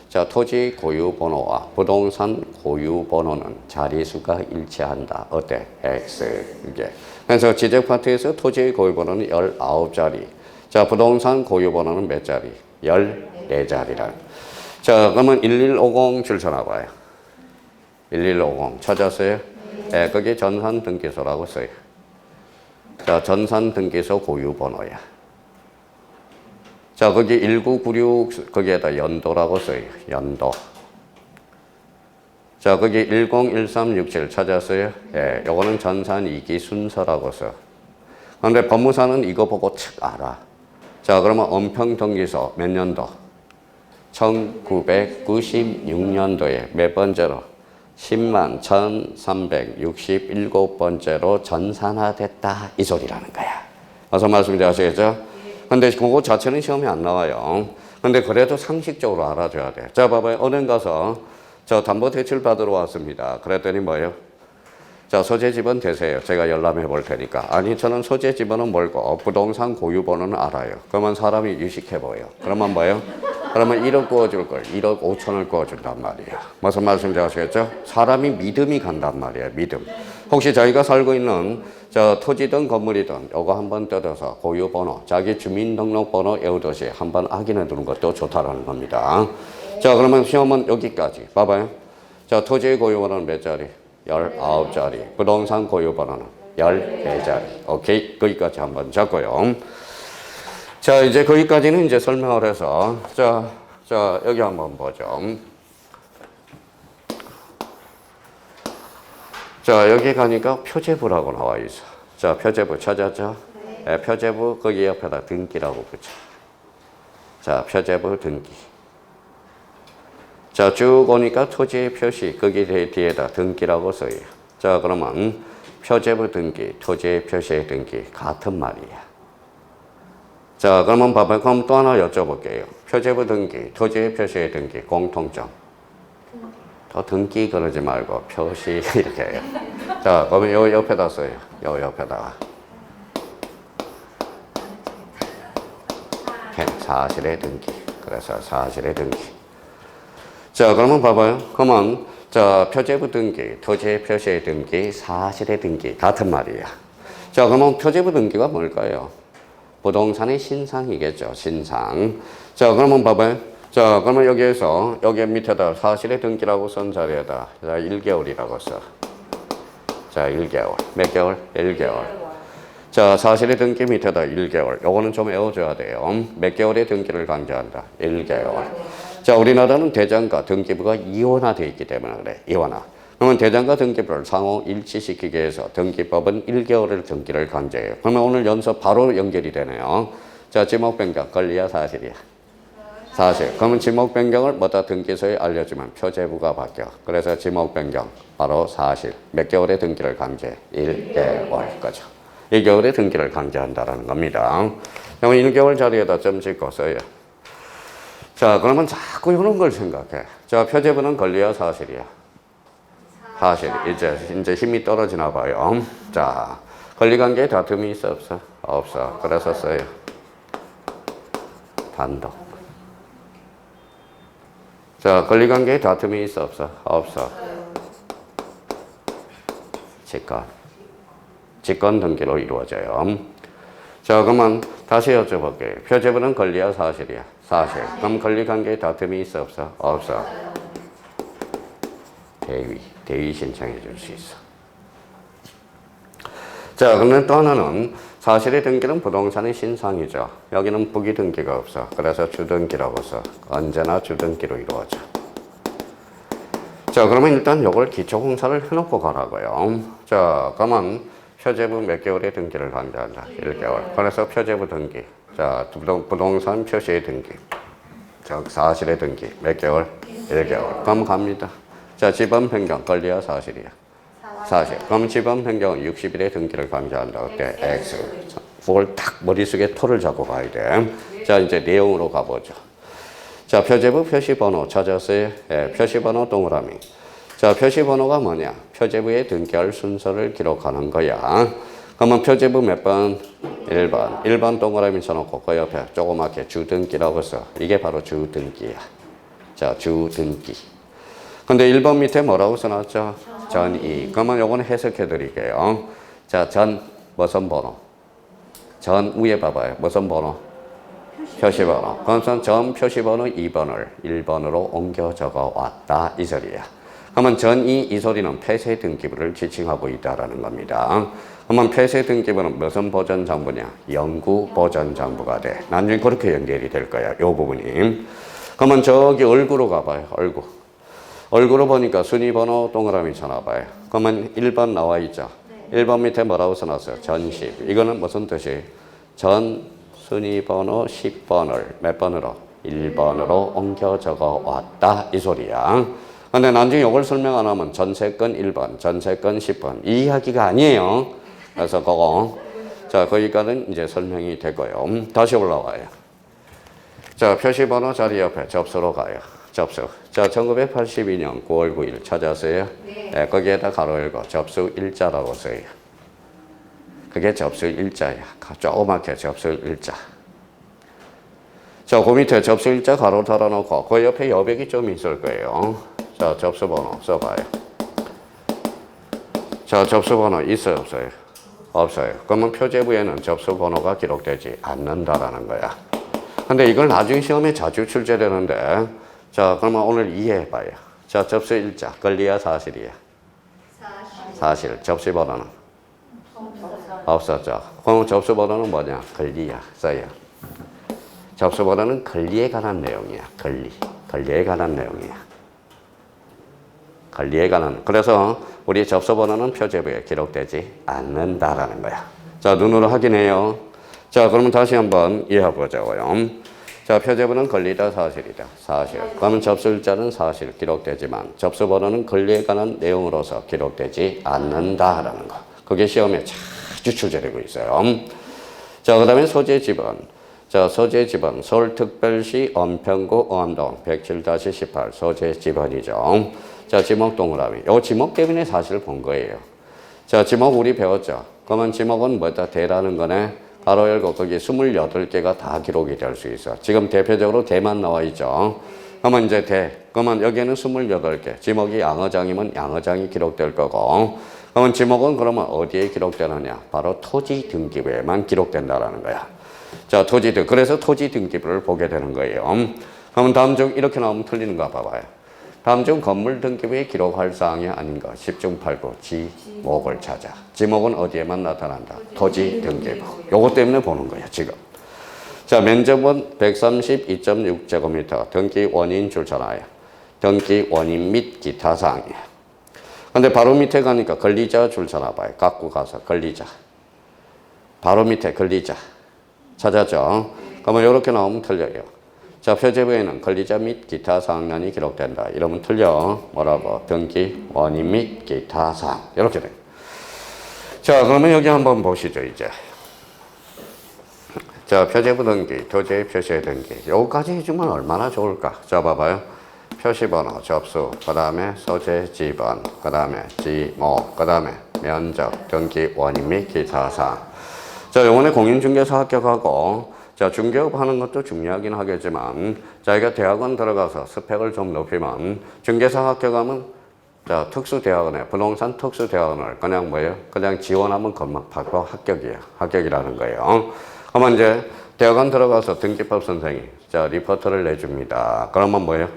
자, 토지 고유번호와 부동산 고유번호는 자리수가 일치한다. 어때? X. 이게. 그래서 지적 파트에서 토지 고유번호는 19자리. 자, 부동산 고유번호는 몇 자리? 14자리라. 자, 그러면 1150 줄 서놔봐요. 1150 찾았어요? 네, 거기 전산등기소라고 써요. 자, 전산등기소 고유번호야. 자, 거기 1996 거기에다 연도라고 써요. 연도. 자, 거기 101367 찾았어요? 예, 요거는 전산 이기 순서라고 써. 그런데 법무사는 이거 보고 측 알아. 자, 그러면 은평등기소 몇 년도? 1996년도에 몇 번째로? 10만 1367번째로 전산화됐다. 이 소리라는 거야. 어서 말씀드리시겠죠? 근데 그거 자체는 시험에 안 나와요. 근데 그래도 상식적으로 알아줘야 돼. 자, 봐봐요. 은행 가서 저 담보 대출 받으러 왔습니다. 그랬더니 뭐예요? 자, 소재 지번 대세요. 제가 열람해 볼 테니까. 아니, 저는 소재 지번은 멀고 부동산 고유번호는 알아요. 그러면 사람이 유식해 보여. 그러면 뭐예요? 그러면 1억 구워줄 걸 1억 5천을 구워준단 말이야. 무슨 말씀인지 아시겠죠? 사람이 믿음이 간단 말이야. 믿음. 혹시 자기가 살고 있는 저 토지든 건물이든 요거 한번 뜯어서 고유번호, 자기 주민등록번호 외우듯이 한번 확인해 두는 것도 좋다라는 겁니다. 자, 그러면 시험은 여기까지. 봐봐요. 자, 토지 고유번호는 몇 자리? 19자리. 부동산 고유번호는 14자리. 오케이. 거기까지 한번 잡고요. 자, 이제 거기까지는 이제 설명을 해서 자, 여기 한번 보죠. 자, 여기 가니까 표제부라고 나와 있어. 자, 표제부 찾았죠? 네, 표제부 거기 옆에다 등기라고 붙여. 자, 표제부 등기. 자, 쭉 오니까 토지 표시 거기 뒤에다 등기라고 써요. 자, 그러면 표제부 등기, 토지 표시 등기 같은 말이야. 자, 그러면 봐봐요. 그럼 또 하나 여쭤볼게요. 표제부 등기, 토지 표시 등기 공통점. 더 등기 그러지 말고 표시 이렇게 해요. 자, 그러면 요 옆에다 써요. 요 옆에다가. 사실의 등기. 그래서 사실의 등기. 자, 그러면 봐봐요. 그러면 자, 표제부 등기, 토지 표시 등기, 사실의 등기 같은 말이야. 자, 그러면 표제부 등기가 뭘까요? 부동산의 신상이겠죠. 신상. 자, 그러면 봐봐요. 자, 그러면 여기에서 여기 밑에다 사실의 등기라고 쓴 자리에다 자, 1개월이라고 써. 자, 1개월. 몇 개월? 1개월. 자, 사실의 등기 밑에다 1개월. 요거는 좀 외워줘야 돼요. 몇 개월의 등기를 강조한다. 1개월. 자, 우리나라는 대장과 등기부가 이원화되어 있기 때문에 그래. 이원화. 그러면 대장과 등기부를 상호 일치시키기 위해서 등기법은 1개월을 등기를 강조해요. 그러면 오늘 연서 바로 연결이 되네요. 자, 지목 변경 권리야 사실이야? 사실. 그러면 지목 변경을 뭐다 등기소에 알려주면 표제부가 바뀌어. 그래서 지목 변경 바로 사실. 몇 개월의 등기를 강조해? 1개월. 거죠. 1개월의 등기를 강조한다는 겁니다. 그러면 1개월 자리에다 점 찍고 써요. 자, 그러면 자꾸 이런 걸 생각해. 자, 표제부는 권리야 사실이야? 사실. 이제 힘이 떨어지나 봐요. 자, 권리관계에 다툼이 있어 없어? 없어. 그래서 써요. 단독. 자, 권리관계에 다툼이 있어 없어? 없어. 직권 등기로 이루어져요. 자, 그러면 다시 여쭤볼게요. 표제부는 권리야 사실이야? 사실. 그럼 권리관계에 다툼이 있어 없어? 없어. 대위 신청해 줄 수 있어. 자, 그러면 또 하나는 사실의 등기는 부동산의 신상이죠. 여기는 부기 등기가 없어. 그래서 주등기라고 써. 언제나 주등기로 이루어져. 자, 그러면 일단 이걸 기초공사를 해놓고 가라고요. 자, 그러면 표제부 몇 개월의 등기를 강조한다. 1개월. 그래서 표제부 등기. 자, 부동산 표시의 등기. 즉, 사실의 등기. 몇 개월? 1개월. 그럼 갑니다. 자, 지번 변경. 권리야, 사실이야? 사실. 그럼 지번 변경은 60일의 등기를 강조한다. 어때? X. 그걸 딱 머릿속에 토를 잡고 가야 돼. 자, 이제 내용으로 가보죠. 자, 표제부 표시번호 찾았어요? 예, 표시번호 동그라미. 자, 표시번호가 뭐냐? 표제부에 등기할 순서를 기록하는 거야. 그러면 표제부 몇 번? 1번. 1번 동그라미 쳐놓고 그 옆에 조그맣게 주등기라고 써. 이게 바로 주등기야. 자, 주등기. 근데 1번 밑에 뭐라고 써놨죠? 전이. 그러면 요거는 해석해 드릴게요. 자, 전 무슨 번호? 전 위에 봐봐요. 무슨 번호? 표시번호. 그래서 전 표시번호 2번을 1번으로 옮겨 적어 왔다. 이 소리야. 그러면 전이 이 소리는 폐쇄 등기부를 지칭하고 있다라는 겁니다. 그러면 폐쇄 등기부는 무슨 보전 장부냐? 영구 보전 장부가 돼. 나중에 그렇게 연결이 될 거야. 요 부분이. 그러면 저기 얼굴로 가봐요. 얼굴. 얼굴로 보니까 순위번호 동그라미 쳐놔봐요. 그러면 1번 나와 있죠. 1번 밑에 뭐라고 써놨어요? 전십. 이거는 무슨 뜻이? 전 순위번호 10번을 몇 번으로? 1번으로 옮겨 적어 왔다. 이 소리야. 근데 나중에 이걸 설명 안 하면 전세건 1번, 전세건 10번. 이 이야기가 아니에요. 그래서 그거. 자, 거기까지는 이제 설명이 되고요. 다시 올라와요. 자, 표시번호 자리 옆에 접수로 가요. 접수. 자, 1982년 9월 9일 찾았어요? 네. 거기에다 가로 열고 접수 일자라고 써요. 그게 접수 일자야. 조그맣게 접수 일자. 자, 그 밑에 접수 일자 가로 달아놓고 그 옆에 여백이 좀 있을 거예요. 자, 접수번호 써봐요. 자, 접수번호 있어요, 없어요? 없어요. 그러면 표제부에는 접수번호가 기록되지 않는다라는 거야. 근데 이걸 나중에 시험에 자주 출제되는데, 자, 그러면 오늘 이해해봐요. 자, 접수 일자, 권리야, 사실이야? 사실. 접수번호는? 없었죠. 그럼 접수번호는 뭐냐? 권리야, 써요. 접수번호는 권리에 관한 내용이야. 권리에 관한 내용이야. 권리에 관한. 그래서 우리 접수번호는 표제부에 기록되지 않는다라는 거야. 자, 눈으로 확인해요. 자, 그러면 다시 한번 이해해보자고요. 자, 표제부는 권리다, 사실이다. 사실. 그러면 접수일자는 사실 기록되지만 접수번호는 권리에 관한 내용으로서 기록되지 않는다라는 거. 그게 시험에 자주 출제되고 있어요. 자, 그 다음에 소재 지번. 자, 소재 지번. 서울특별시 은평구 어암동 107-18 소재 지번이죠. 자, 지목 동그라미. 요 지목 때문에 사실 본 거예요. 자, 지목 우리 배웠죠. 그러면 지목은 뭐다? 대라는 거네. 가로 열고 거기 28개가 다 기록이 될 수 있어. 지금 대표적으로 대만 나와 있죠. 그러면 이제 대. 그러면 여기에는 28개. 지목이 양어장이면 양어장이 기록될 거고. 그러면 지목은 그러면 어디에 기록되느냐? 바로 토지 등기부에만 기록된다라는 거야. 자, 토지 등. 그래서 토지 등기부를 보게 되는 거예요. 그러면 다음 중 이렇게 나오면 틀리는가 봐봐요. 다음 중 건물 등기부에 기록할 사항이 아닌가? 10중 8구 지목을 찾아. 지목은 어디에만 나타난다? 토지 등기부. 요것 때문에 보는 거야, 지금. 자, 면적은 132.6제곱미터. 등기 원인 줄잖아요. 등기 원인 및 기타 사항이야. 근데 바로 밑에 가니까 권리자 줄잖아 봐요. 갖고 가서 권리자. 바로 밑에 권리자. 찾았죠? 그러면 이렇게 나오면 틀려요. 자, 표제부에는 권리자 및 기타 사항란이 기록된다. 이러면 틀려. 뭐라고? 등기, 원인 및 기타 사항. 이렇게 돼. 자, 그러면 여기 한번 보시죠, 이제. 자, 표제부 등기, 토지 표시의 등기. 요거까지 해주면 얼마나 좋을까? 자, 봐봐요. 표시번호, 접수, 그 다음에 소재 지번, 그 다음에 지목, 그 다음에 면적, 등기, 원인 및 기타 사항. 자, 요번에 공인중개사 합격하고, 자, 중개업 하는 것도 중요하긴 하겠지만, 자기가 대학원 들어가서 스펙을 좀 높이면, 중개사 합격하면, 자, 특수대학원에, 부동산 특수대학원을 그냥 뭐예요? 그냥 지원하면 그만 바로 합격이에요. 합격이라는 거예요. 그러면 이제 대학원 들어가서 등기법 선생이, 자, 리포트를 내줍니다. 그러면 뭐예요?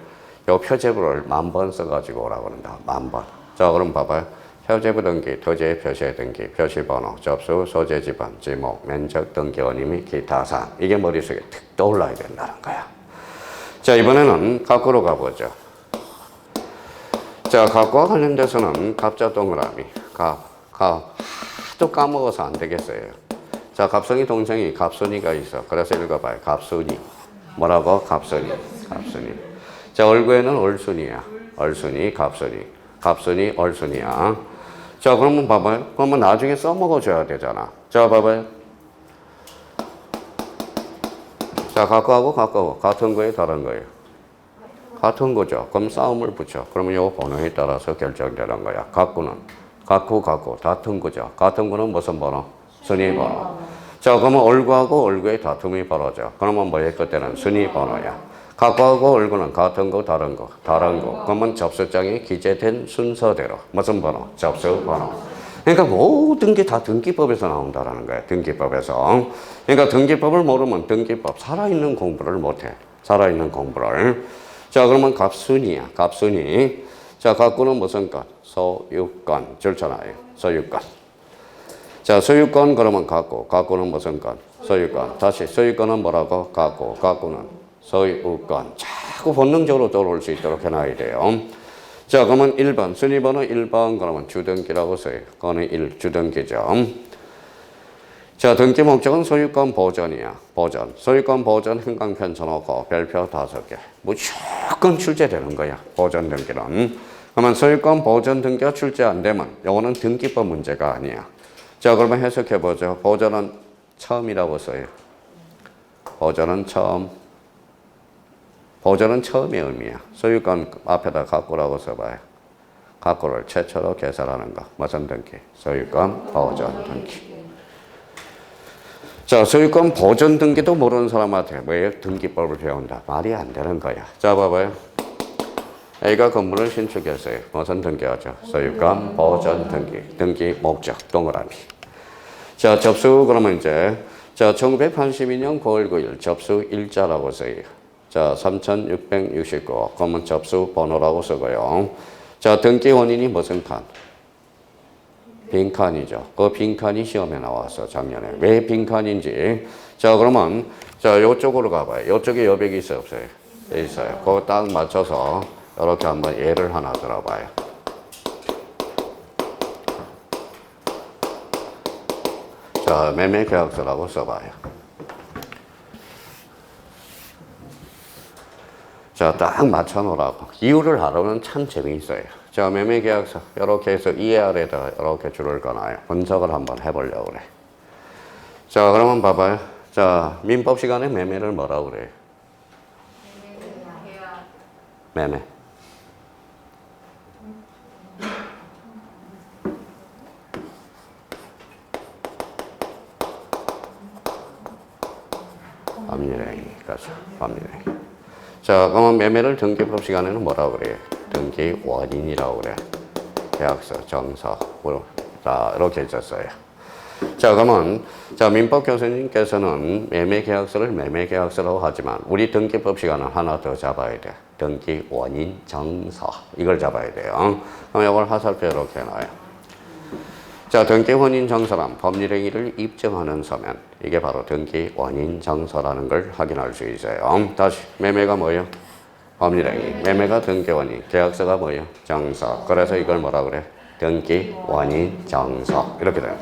요 표제부를 10,000번 써가지고 오라고 그런다. 10,000번. 자, 그럼 봐봐요. 표제부 등기, 토지의 표시의 등기, 표시번호, 접수, 소재 지번, 지목, 면적, 등기 원인 및 기타 사항. 이게 머릿속에 툭 떠올라야 된다는 거야. 자, 이번에는 각구로 가보죠. 자, 각구와 관련돼서는 갑자 동그라미, 아직도 까먹어서 안 되겠어요. 자, 갑순이 동생이 갑순이가 있어. 그래서 읽어봐요. 갑순이. 뭐라고? 갑순이. 갑순이. 자, 얼구에는 얼순이야. 얼순이, 갑순이. 갑순이, 얼순이야. 자, 그러면 봐봐요. 그러면 나중에 써먹어줘야 되잖아. 자, 봐봐요. 자, 가까하고 가까워. 같은 거예요, 다른 거예요? 같은 거죠. 그럼 싸움을 붙여. 그러면 요 번호에 따라서 결정되는 거야. 같구는. 같고, 같은 거죠. 같은 거는 무슨 번호? 순위 번호. 자, 그러면 얼구하고 얼구의 다툼이 벌어져. 그러면 뭐의 그때는 순위 번호야. 같고하고 얼구는 같은 거, 다른 거, 다른 거. 그러면 접수장에 기재된 순서대로. 무슨 번호? 접수 번호. 그러니까 모든 게 다 등기법에서 나온다라는 거야. 등기법에서. 그러니까 등기법을 모르면 등기법, 살아있는 공부를 못해. 살아있는 공부를. 자, 그러면 갑순이야. 갑순이. 자, 갑구는 무슨 건? 소유권. 좋잖아요. 소유권. 자, 소유권 그러면 갑구. 갑구는 무슨 건? 소유권. 다시 소유권은 뭐라고? 갑구. 갑구는 소유권. 자꾸 본능적으로 떠올 수 있도록 해놔야 돼요. 자, 그러면 1번. 순위번호 1번 그러면 주등기라고 써요. 그거는 1 주등기죠. 자, 등기 목적은 소유권 보전이야. 보전. 소유권 보전 행강 펼쳐놓고 별표 5개. 무조건 출제되는 거야. 보전 등기는. 그러면 소유권 보전 등기가 출제 안 되면 이거는 등기법 문제가 아니야. 자, 그러면 해석해보죠. 보전은 처음이라고 써요. 보전은 처음. 보전은 처음의 의미야. 소유권 앞에다 갖고라고 써봐요. 갖고를 최초로 개설하는 거. 무슨 등기? 소유권 보전 등기. 자, 소유권 보전 등기도 모르는 사람한테 왜 등기법을 배운다? 말이 안 되는 거야. 자, 봐봐요. A가 건물을 신축했어요. 무슨 등기하죠? 소유권 보전 등기. 등기 목적 동그라미. 자, 접수 그러면 이제 자, 1982년 9월 9일 접수 일자라고 써요. 자, 3669. 그러면 접수 번호라고 쓰고요. 자, 등기 원인이 무슨 칸? 빈칸이죠. 그 빈칸이 시험에 나왔어, 작년에. 왜 빈칸인지. 자, 그러면, 자, 요쪽으로 가봐요. 요쪽에 여백이 있어요, 없어요? 있어요. 그거 딱 맞춰서, 이렇게 한번 예를 하나 들어봐요. 자, 매매 계약서라고 써봐요. 자, 딱 맞춰 놓으라고. 이유를 알아보면 참 재미있어요. 자, 매매계약서 이렇게 해서 ER에다가 이렇게 줄을 꺼놔요. 분석을 한번 해보려고 그래. 자, 그러면 봐봐요. 자, 민법 시간에 매매를 뭐라고 그래요? 매매. 법률행위. 그렇죠. 법률행위. 자, 그러면 매매를 등기법 시간에는 뭐라고 그래요? 등기 원인이라고 그래. 계약서, 정서, 자, 이렇게 있었어요. 자, 그러면, 자, 민법 교수님께서는 매매 계약서를 매매 계약서라고 하지만, 우리 등기법 시간은 하나 더 잡아야 돼. 등기 원인 정서. 이걸 잡아야 돼요. 그럼 이걸 화살표 이렇게 해놔요. 자, 등기 원인 정서란 법률 행위를 입증하는 서면. 이게 바로 등기 원인 정서라는 걸 확인할 수 있어요. 다시, 매매가 뭐예요? 법률 행위. 매매가 등기 원인. 계약서가 뭐예요? 정서. 그래서 이걸 뭐라 그래? 등기 원인 정서. 이렇게 돼요.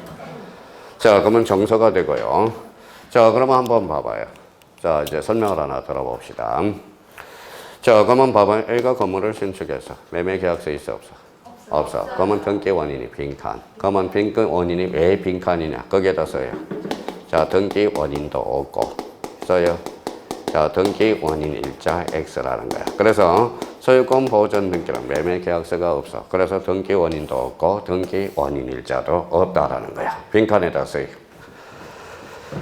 자, 그러면 정서가 되고요. 자, 그러면 한번 봐봐요. 자, 이제 설명을 하나 들어봅시다. 자, 그러면 봐봐요. A가 건물을 신축해서 매매 계약서 있어, 없어? 없어. 그러면 등기 원인이 빈칸. 그러면 등기 원인이 왜 빈칸이냐? 거기에다 써요. 자, 등기 원인도 없고 써요. 자, 등기 원인 일자 X라는 거야. 그래서 소유권 보전 등기는 매매 계약서가 없어. 그래서 등기 원인도 없고 등기 원인 일자도 없다라는 거야. 빈칸에다 써요.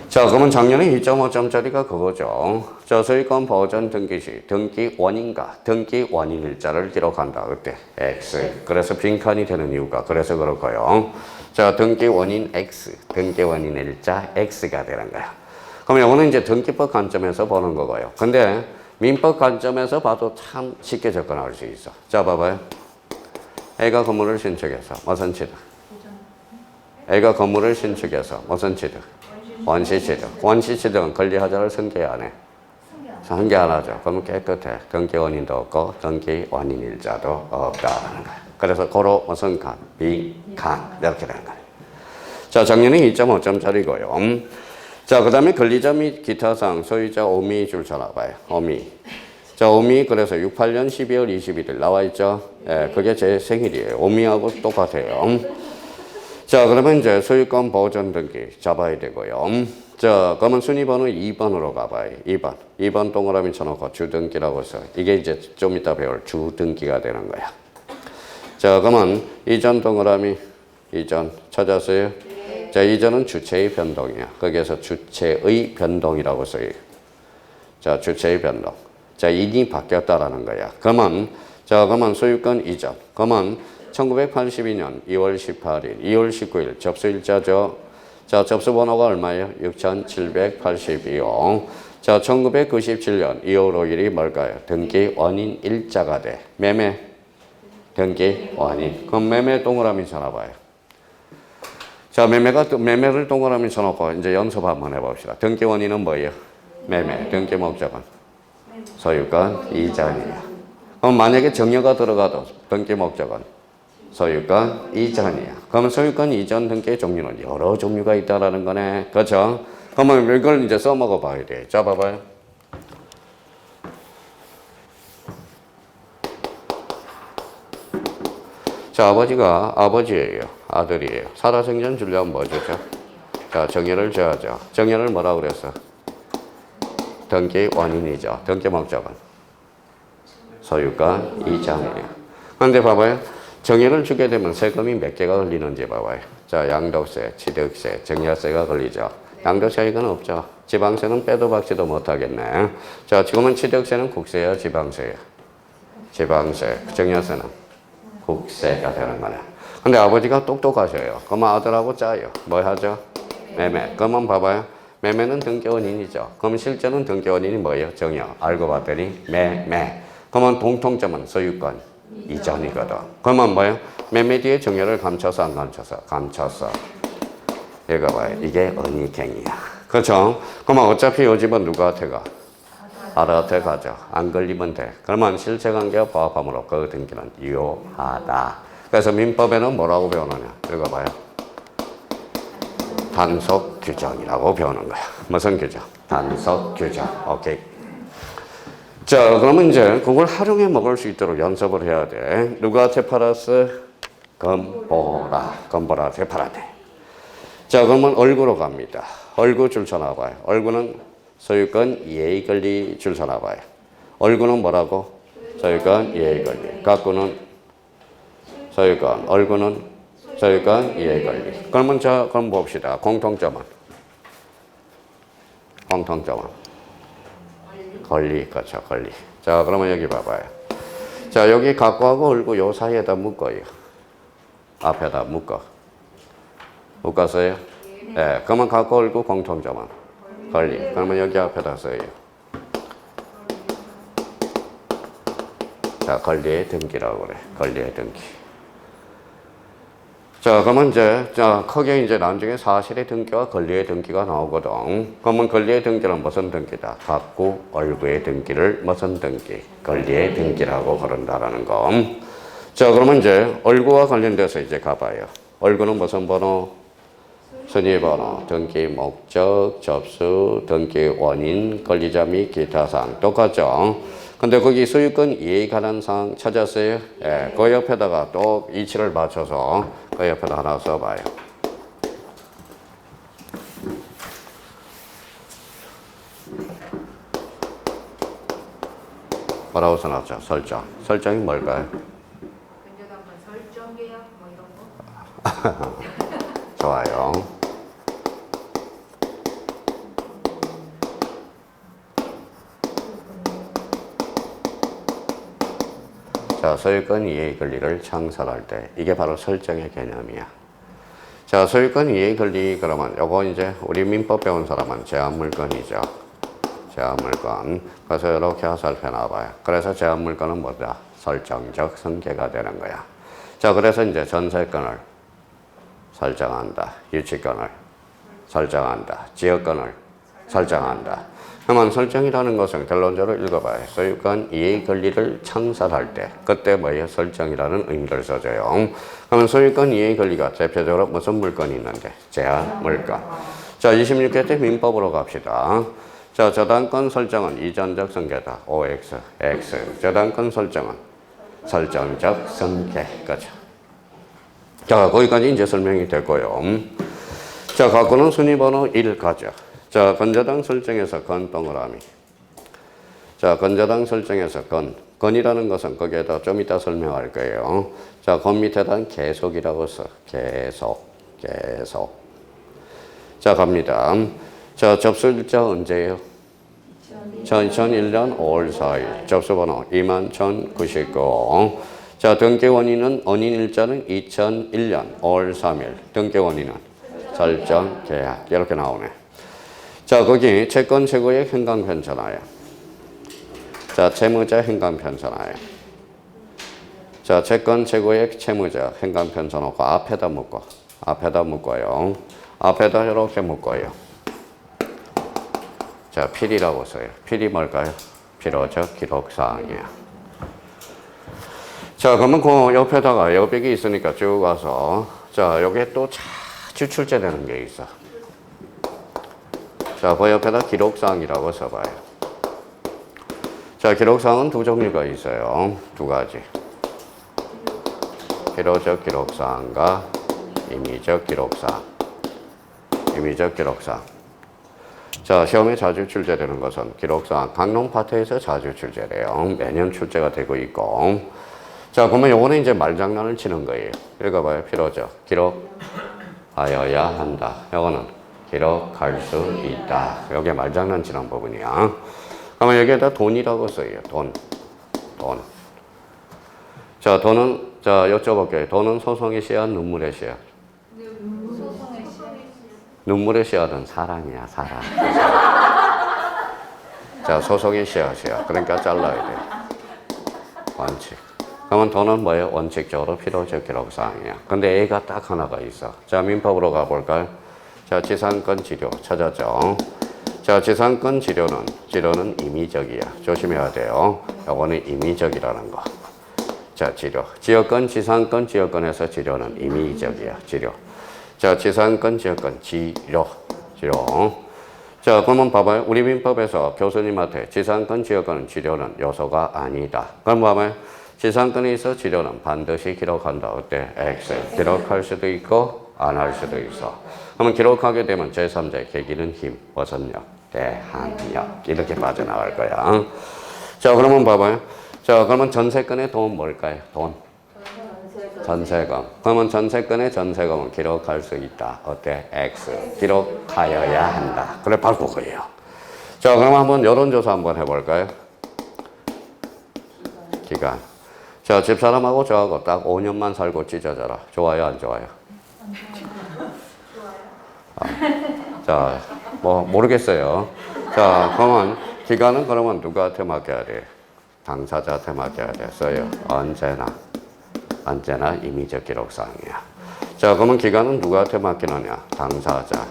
자, 그러면 작년에 2.5점짜리가 그거죠. 자, 소유권 보전 등기 시 등기 원인과 등기 원인 일자를 기록한다. 어때? X. 그래서 빈칸이 되는 이유가 그래서 그렇고요. 자, 등기 원인 X, 등기 원인 일자 X가 되는 거야. 그럼 이거는 이제 등기법 관점에서 보는 거고요. 근데 민법 관점에서 봐도 참 쉽게 접근할 수 있어. 자, 봐봐요. A가 건물을 신축해서 무슨 취득? A가 건물을 신축해서 무슨 취득? 원시취득. 원시취득은 권리하자를 승계 안 해. 승계 안 하죠. 그러면 깨끗해. 등기 원인도 없고 등기 원인 일자도 없다라는 거야. 그래서 고로 무슨 칸? 빈칸. 이렇게 되는 거야. 자, 자, 정리는 2.5점짜리고요. 자, 그 다음에 권리자 및 기타상 소유자 오미 줄 쳐놔봐요. 오미. 자, 오미 그래서 68년 12월 21일 나와 있죠? 예, 그게 제 생일이에요. 오미하고 똑같아요. 자, 그러면 이제 소유권 보존 등기 잡아야 되고요. 자, 그러면 순위번호 2번으로 가봐요. 2번. 2번 동그라미 쳐놓고 주등기라고 해서 이게 이제 좀 이따 배울 주등기가 되는 거야. 자, 그러면 이전 동그라미 이전 찾았어요? 네. 자, 이전은 주체의 변동이야. 거기에서 주체의 변동이라고 써요. 자, 주체의 변동. 자, 인이 바뀌었다라는 거야. 그러면 소유권 이전. 그러면 1982년 2월 18일, 2월 19일 접수일자죠. 자, 접수번호가 얼마예요? 6782호. 자, 1997년 2월 5일이 뭘까요? 등기 원인 일자가 돼. 매매. 등기 원인. 그럼 매매 동그라미 쳐놔봐요. 자, 매매를 동그라미 쳐놓고 이제 연습 한번 해봅시다. 등기 원인은 뭐예요? 매매. 등기 목적은 소유권 이전이에요. 그럼 만약에 정여가 들어가도 등기 목적은 소유권 이전이야. 그러면 소유권 이전 등기의 종류는 여러 종류가 있다라는 거네. 그렇죠? 그러면 이걸 이제 써먹어 봐야 돼. 자, 봐봐요. 자, 아버지가 아버지예요. 아들이에요. 살아생전 주려면 뭐 주죠? 자, 정의를 줘야죠. 정의를 뭐라고 그랬어? 등기 원인이죠. 등기 목적은 소유권 이전이에요. 그런데 봐봐요. 정의를 주게 되면 세금이 몇 개가 걸리는지 봐봐요. 자, 양도세, 취득세, 증여세가 걸리죠. 양도세 이건 없죠. 지방세는 빼도 박지도 못하겠네. 자, 지금은 취득세는 국세야, 지방세야? 지방세. 증여세는 국세가 되는 거네. 근데 아버지가 똑똑하셔요. 그러면 아들하고 짜요. 뭐 하죠? 매매. 그러면 봐봐요. 매매는 등기원인이죠. 그럼 실제는 등기원인이 뭐예요? 정여. 알고 봤더니 매매. 그러면 공통점은 소유권 이전이거든. 그러면 뭐예요? 매매 뒤에 정여를 감춰서 안 감춰서? 감춰서. 이거 봐요. 이게 언익행위야. 그렇죠? 그러면 어차피 이 집은 누구한테 가? 아들한테 가죠. 안 걸리면 돼. 그러면 실체관계와 부합함으로 그 등기는 유효하다. 그래서 민법에는 뭐라고 배우느냐? 읽어봐요. 단속 규정이라고 배우는 거야. 무슨 규정? 단속 규정. 오케이. 자, 그러면 이제 그걸 활용해 먹을 수 있도록 연습을 해야 돼. 누구한테 팔았어? 건보라한테 팔았네. 자, 그러면 얼구로 갑니다. 얼구 줄 쳐놔봐요. 얼구는 소유권 이해 권리 줄 서놔봐요. 얼구는 뭐라고? 소유권 이해 권리. 갖고는 소유권. 얼구는 소유권 이해 권리. 그럼 봅시다. 공통점은 권리. 그렇죠. 권리. 자, 그러면 여기 봐봐요. 자, 여기 갖고하고 얼구 요 사이에다 묶어요. 앞에다 묶었어요? 네. 그러면 갖고 얼구 공통점은 권리. 그러면 여기 앞에다 써요. 자, 권리의 등기라고 그래. 권리의 등기. 자, 그러면 크게 이제 나중에 사실의 등기와 권리의 등기가 나오거든. 그러면 권리의 등기는 무슨 등기다? 갖고 얼구의 등기를 무슨 등기? 권리의 등기라고 그런다라는 거. 자, 그러면 이제 얼구와 관련돼서 이제 가봐요. 얼구는 무슨 번호? 순위번호, 등기 목적, 접수, 등기 원인, 권리자 및 기타 사항 똑같죠? 근데 거기 소유권 이해에 관한 사항 찾았어요? 예, 그 옆에다가 또 이치를 맞춰서 그 옆에다 하나 써봐요. 뭐라고 써놨죠? 설정. 설정이 뭘까요? 설정이야? 뭐 이런 거? 좋아요. 자, 소유권 이해 권리를 창설할 때 이게 바로 설정의 개념이야. 자, 소유권 이해 권리 그러면 요거 이제 우리 민법 배운 사람은 제한물건이죠. 제한물건. 그래서 이렇게 화살표 나와봐요. 그래서 제한물건은 뭐다? 설정적 성계가 되는 거야. 자, 그래서 이제 전세권을 설정한다. 유치권을 설정한다. 지역권을 설정한다. 그러면 설정이라는 것은 결론적으로 읽어봐요. 소유권 이해 권리를 창설할 때 그때 뭐예요? 설정이라는 의미를 써줘요. 그러면 소유권 이해 권리가 대표적으로 무슨 물건이 있는데? 제한 물건. 자, 26회 때 민법으로 갑시다. 자, 저당권 설정은 이전적 성계다. OX, X. 저당권 설정은 설정적 성계. 그죠? 자, 거기까지 이제 설명이 됐고요. 자, 갖고는 순위번호 1 가죠. 자, 건저당 설정에서 건 동그라미. 자, 건저당 설정에서 건이라는 것은 거기에다 좀 이따 설명할 거예요. 자, 건 밑에다 계속이라고 써. 계속. 자, 갑니다. 자, 접수일자 언제예요? 2001년 5월 4일. 접수번호 21,099. 자, 등기 원인은 원인일자는 2001년 5월 3일. 등기 원인은 설정 계약. 이렇게 나오네. 자, 거기 채권 최고의 행강편 전화예요. 자, 채무자 행강편 전화예요. 자, 채권 최고의 채무자 행강편 전화고 앞에다 묶어요. 앞에다 이렇게 묶어요. 자, 필이라고 써요. 필이 뭘까요? 필요적 기록사항이에요. 자, 그러면 그 옆에다가 여백이 있으니까 쭉 가서 자, 여기에 또 자주 출제되는 게 있어. 자, 그 옆에다 기록사항이라고 써봐요. 자, 기록사항은 두 종류가 있어요. 두 가지. 필요적 기록사항과 임의적 기록사항. 자, 시험에 자주 출제되는 것은 기록사항. 강론 파트에서 자주 출제돼요. 매년 출제가 되고 있고. 자, 그러면 요거는 이제 말장난을 치는 거예요. 읽어봐요. 필요적. 기록하여야 한다. 요거는 기록할 수 있다. 여기에 말장난 치는 부분이야. 그러면 여기에다 돈이라고 써요. 돈. 자, 돈은, 자, 여쭤볼게요. 돈은 소송의 씨앗, 눈물의 씨앗? 눈물의 씨앗은 사랑이야, 사랑. 자, 소송의 씨앗이야. 그러니까 잘라야 돼. 원칙. 그러면 돈은 뭐예요? 원칙적으로 필요적 기록사항이야. 근데 A가 딱 하나가 있어. 자, 민법으로 가볼까요? 자, 지상권 지료 찾았죠? 자, 지상권 지료는 임의적이야. 조심해야 돼요. 요거는 임의적이라는 거. 자, 지료. 지역권, 지상권, 지역권에서 지료는 임의적이야. 지료. 자, 지상권, 지역권, 지료. 자, 그러면 봐봐요. 우리 민법에서 교수님한테 지상권, 지역권은 지료는 요소가 아니다. 그럼 봐봐요. 지상권에 있어 지료는 반드시 기록한다. 어때? X. 기록할 수도 있고 안 할 수도 있어. 그러면 기록하게 되면 제3자의 계기는 힘, 무엇력, 대항력 이렇게 빠져나갈 거야. 자, 그러면 봐봐요. 자, 그러면 전세권의 돈 뭘까요? 돈. 전세금. 그러면 전세권의 전세금은 기록할 수 있다. 어때? X. 기록하여야 한다. 그래, 바로 그거예요. 자, 그럼 한번 여론조사 한번 해볼까요? 기간. 자, 집사람하고 저하고 딱 5년만 살고 찢어져라. 좋아요, 안 좋아요? 자, 뭐 모르겠어요. 자, 그러면 기간은 그러면 누구한테 맡겨야 돼? 당사자한테 맡겨야 됐어요. 언제나 임의적 기록사항이야. 자, 그러면 기간은 누구한테 맡기느냐? 당사자.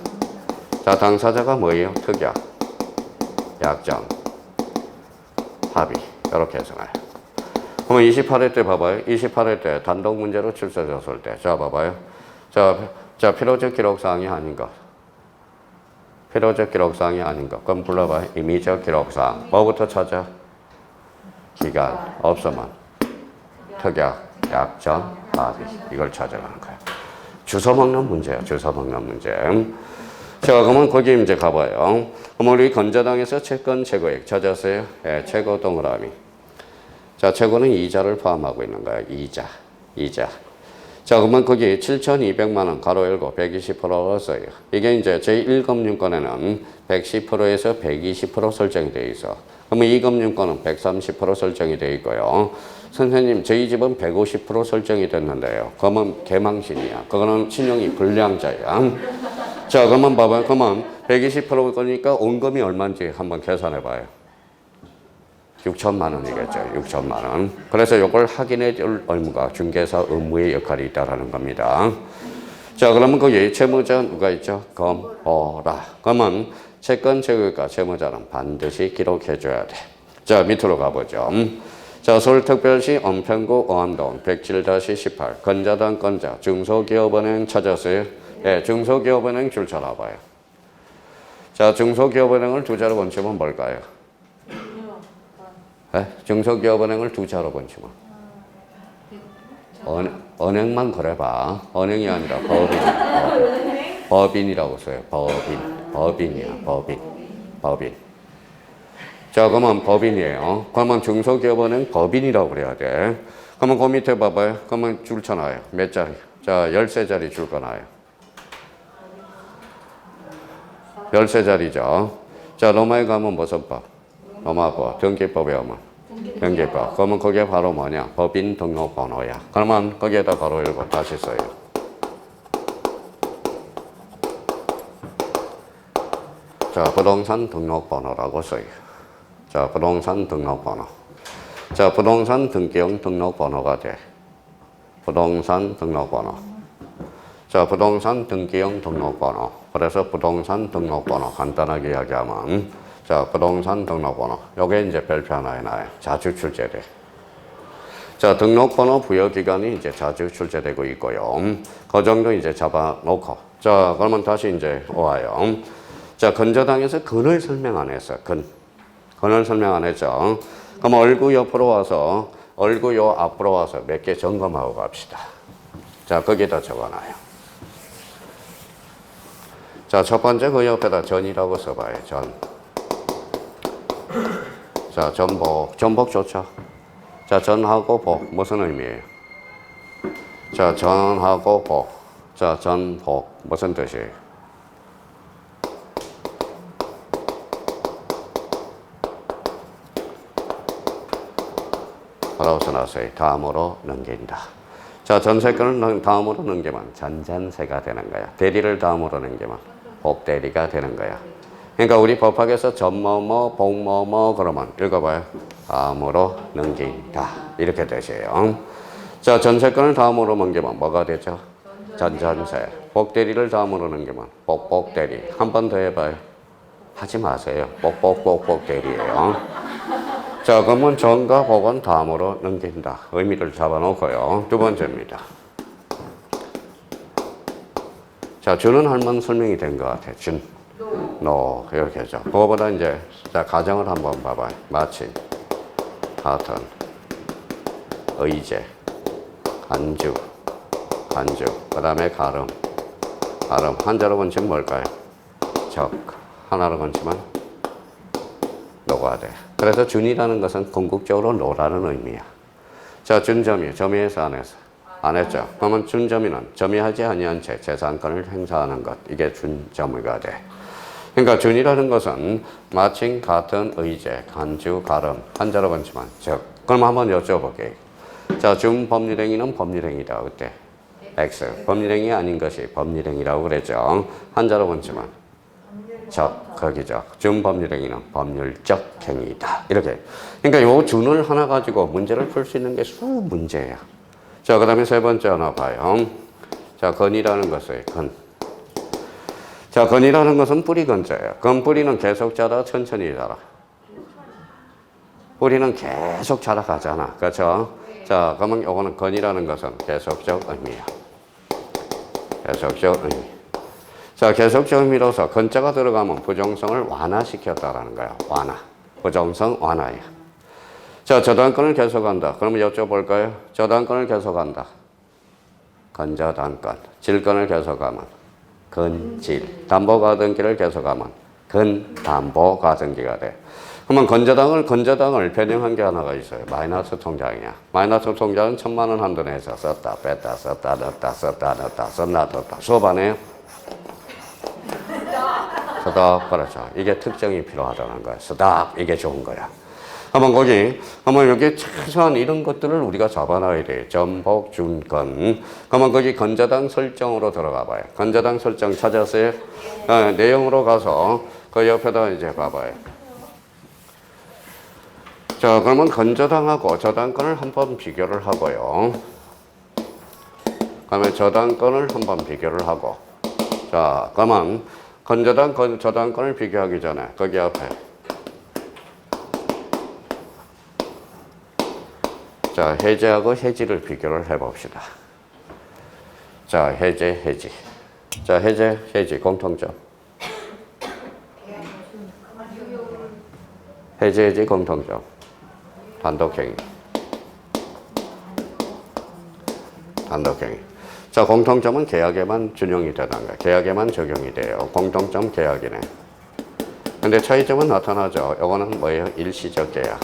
자, 당사자가 뭐예요? 특약, 약정, 합의. 이렇게 해석해요. 그러면 28회 때 봐봐요. 28회 때 단독 문제로 출제됐을 때. 자, 봐봐요. 자, 필요적 기록사항이 아닌가? 필요적 기록사항이 아닌가? 그럼 불러봐요. 임의적 기록사항. 뭐부터 찾아? 기간. 없으면 특약, 약정, 합의. 이걸 찾아가는 거야. 주워 먹는 문제야. 주워 먹는 문제. 자, 그러면 거기 이제 가봐요. 그럼 우리 건저당에서 채권 최고액 찾았어요? 예, 최고 동그라미. 자, 최고는 이자를 포함하고 있는 거야. 이자. 자, 그러면 거기 7,200만 원 가로 열고 120%로 써요. 이게 이제 제1금융권에는 110%에서 120% 설정이 되어 있어. 그러면 2금융권은 130% 설정이 되어 있고요. 선생님, 저희 집은 150% 설정이 됐는데요. 그러면 개망신이야. 그거는 신용이 불량자야. 자, 그러면 봐봐요. 그러면 120% 거니까 원금이 얼마인지 한번 계산해 봐요. 6천만 원이겠죠. 6천만 원. 그래서 이걸 확인해 줄 의무가 중개사 의무의 역할이 있다라는 겁니다. 자, 그러면 거기 채무자 누가 있죠? 검보라. 그러면 채권 채무가 채무자는 반드시 기록해줘야 돼. 자, 밑으로 가보죠. 자, 서울특별시 은평구 어암동 107-18 건자당 건자 중소기업은행 찾았어요? 네, 중소기업은행 줄 쳐놔봐요. 자, 중소기업은행을 두 자로 번치면 뭘까요? 네? 중소기업은행을 두 자로 번치면 은행만 그래봐. 은행이 아니라 법인. 법인이라고 써요. 법인이야. 법인. 자, 그러면 법인이에요. 그러면 중소기업은행 법인이라고 그래야 돼. 그러면 그 밑에 봐봐요. 그러면 줄 쳐놔요. 몇 자리? 자, 13자리 줄 거놔요. 13자리죠. 자, 로마에 가면 무슨 법? 로마법. 등기법에 오면 등기법. 그러면 그게 바로 뭐냐? 법인 등록번호야. 그러면 거기에다 가로 열고 다시 써요. 자, 부동산 등록번호라고 써요. 자, 부동산 등록번호. 자, 부동산 등기용 등록번호가 돼. 부동산 등록번호. 자, 부동산 등기용 등록번호. 그래서 부동산 등록번호 간단하게 이야기하면 자, 부동산 등록번호. 요게 이제 별표 하나에 나와요. 자주 출제돼. 자, 등록번호 부여기간이 이제 자주 출제되고 있고요. 그 정도 이제 잡아놓고. 자, 그러면 다시 이제 와요. 자, 건저당에서 근을 설명 안 했어. 근을 설명 안 했죠. 그럼 얼구 옆으로 와서, 얼구 요 앞으로 와서 몇 개 점검하고 갑시다. 자, 거기다 적어놔요. 자, 첫 번째 그 옆에다 전이라고 써봐요. 전. 자, 전복. 전복 좋죠. 자, 전하고 복. 무슨 의미예요? 자, 전하고 복. 자, 전복. 무슨 뜻이에요? 뭐라고 써놨어요? 다음으로 넘긴다. 자, 전세권을 다음으로 넘기면 전전세가 되는 거야. 대리를 다음으로 넘기면 복대리가 되는 거야. 그러니까 우리 법학에서 전뭐뭐, 복뭐뭐 그러면 읽어봐요. 다음으로 넘긴다. 이렇게 되세요. 자, 전세권을 다음으로 넘기면 뭐가 되죠? 전전세. 복대리를 다음으로 넘기면 복복대리. 한 번 더 해봐요. 하지 마세요. 복복복복대리예요. 자, 그러면 전과 복은 다음으로 넘긴다. 의미를 잡아놓고요. 두 번째입니다. 자, 주는 할만 설명이 된 것 같아요. 준. 노. 이렇게 하죠. 그거보다 이제, 자, 가정을 한번 봐봐요. 마침, 같은, 의제, 간주, 그 다음에 가름. 한자로 번치면 뭘까요? 적. 하나로 번치면 노가 돼. 그래서 준이라는 것은 궁극적으로 노라는 의미야. 자, 준점이, 점유해서 안 했어. 안 했죠. 그러면 준점이는 점유하지 아니한 채 재산권을 행사하는 것. 이게 준점유가 돼. 그러니까 준이라는 것은 마침, 같은, 의제, 간주, 가름. 한자로 번치면 적. 그럼 한번 여쭤볼게요. 자, 준법률행위는 법률행위다. 그때 X. 법률행위 아닌 것이 법률행위라고 그랬죠. 한자로 번치면 적, 거기죠. 준법률행위는 법률적 행위이다. 이렇게. 그러니까 요 준을 하나 가지고 문제를 풀 수 있는 게 수문제예요. 자, 그 다음에 세 번째 하나 봐요. 자, 건이라는 것을 건. 자, 건이라는 것은 뿌리 건자예요. 건 뿌리는 계속 자라, 천천히 자라. 뿌리는 계속 자라가잖아. 그렇죠? 자, 그러면 요거는 건이라는 것은 계속적 의미야. 계속적 의미. 자, 계속적 의미로서 건자가 들어가면 부정성을 완화시켰다라는 거야. 완화. 부정성 완화야. 자, 저당권을 계속한다. 그러면 여쭤볼까요? 저당권을 계속한다. 건저당권. 질권을 계속하면 건질. 담보가등기를 계속하면 건담보가등기가 돼. 그러면 건저당을 변형한 게 하나가 있어요. 마이너스 통장이야. 마이너스 통장은 1,000만 원 한도 내에서 썼다, 뺐다, 썼다, 넣었다, 썼다, 넣었다, 썼나, 넣었다. 수업 안 해요? 스탑. 그렇죠. 이게 특정이 필요하다는 거야. 스탑. 이게 좋은 거야. 그러면 여기 최소한 이런 것들을 우리가 잡아놔야 돼. 전복, 준건. 그러면 거기 건저당 설정으로 들어가 봐요. 건저당 설정 찾았어요? 내용으로 가서 그 옆에다 이제 봐봐요. 자, 그러면 건저당하고 저당권을 한번 비교를 하고요. 그러면 저당권을 한번 비교를 하고. 자, 그러면 건저당, 저당권을 비교하기 전에 거기 앞에 자, 해제하고 해지를 비교를 해봅시다. 자, 해지. 자, 해지, 공통점. 해지, 공통점. 단독행위. 자, 공통점은 계약에만 준용이 되는 거야. 계약에만 적용이 돼요. 공통점 계약이네. 근데 차이점은 나타나죠. 요거는 뭐예요? 일시적 계약.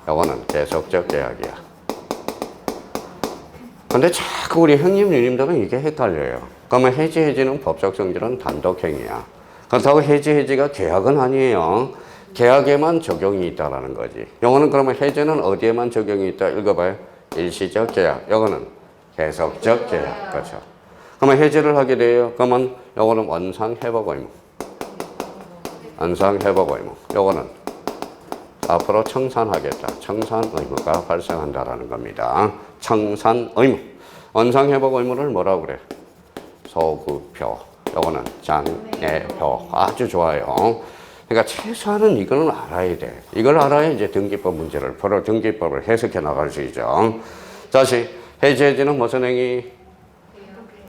요거는 계속적 계약이야. 근데 자꾸 우리 형님, 누님들은 이게 헷갈려요. 그러면 해지는 법적 성질은 단독행위야. 그렇다고 해지가 계약은 아니에요. 계약에만 적용이 있다라는 거지. 요거는 그러면 해지는 어디에만 적용이 있다? 읽어봐요. 일시적 계약. 요거는 계속적 계약. 그렇죠. 그러면 해지를 하게 돼요. 그러면 요거는 원상회복 의무. 요거는 앞으로 청산하겠다. 청산 의무가 발생한다라는 겁니다. 청산 의무. 원상회복 의무를 뭐라고 그래? 소급표. 요거는 장애표. 아주 좋아요. 그러니까 최소한은 이거는 알아야 돼. 이걸 알아야 이제 등기법 문제를 풀어 등기법을 해석해 나갈 수 있죠. 다시 해지는 무슨 행위?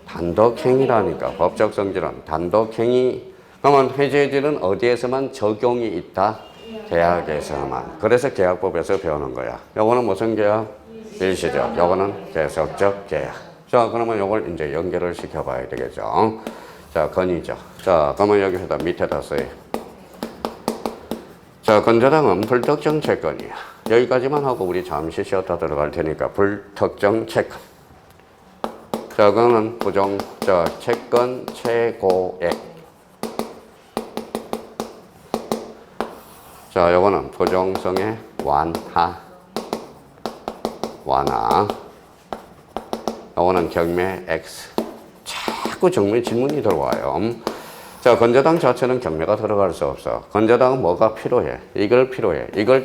단독행위라니까. 법적 성질은 단독행위. 그러면 해지는 어디에서만 적용이 있다? 계약에서만. 그래서 계약법에서 배우는 거야. 요거는 무슨 계약? 일시적. 요거는 계속적 계약. 자, 그러면 요걸 이제 연결을 시켜봐야 되겠죠. 자, 건이죠. 자, 그러면 여기서 밑에다 써요. 자, 건저당은 불특정 채권이야. 여기까지만 하고 우리 잠시 쉬었다 들어갈 테니까 불특정 채권. 자, 그거는 자, 채권 최고액. 자, 요거는 부정성의 완화. 요거는 경매 X. 자꾸 정말 질문이 들어와요. 자, 건저당 자체는 경매가 들어갈 수 없어. 건저당은 뭐가 필요해? 이걸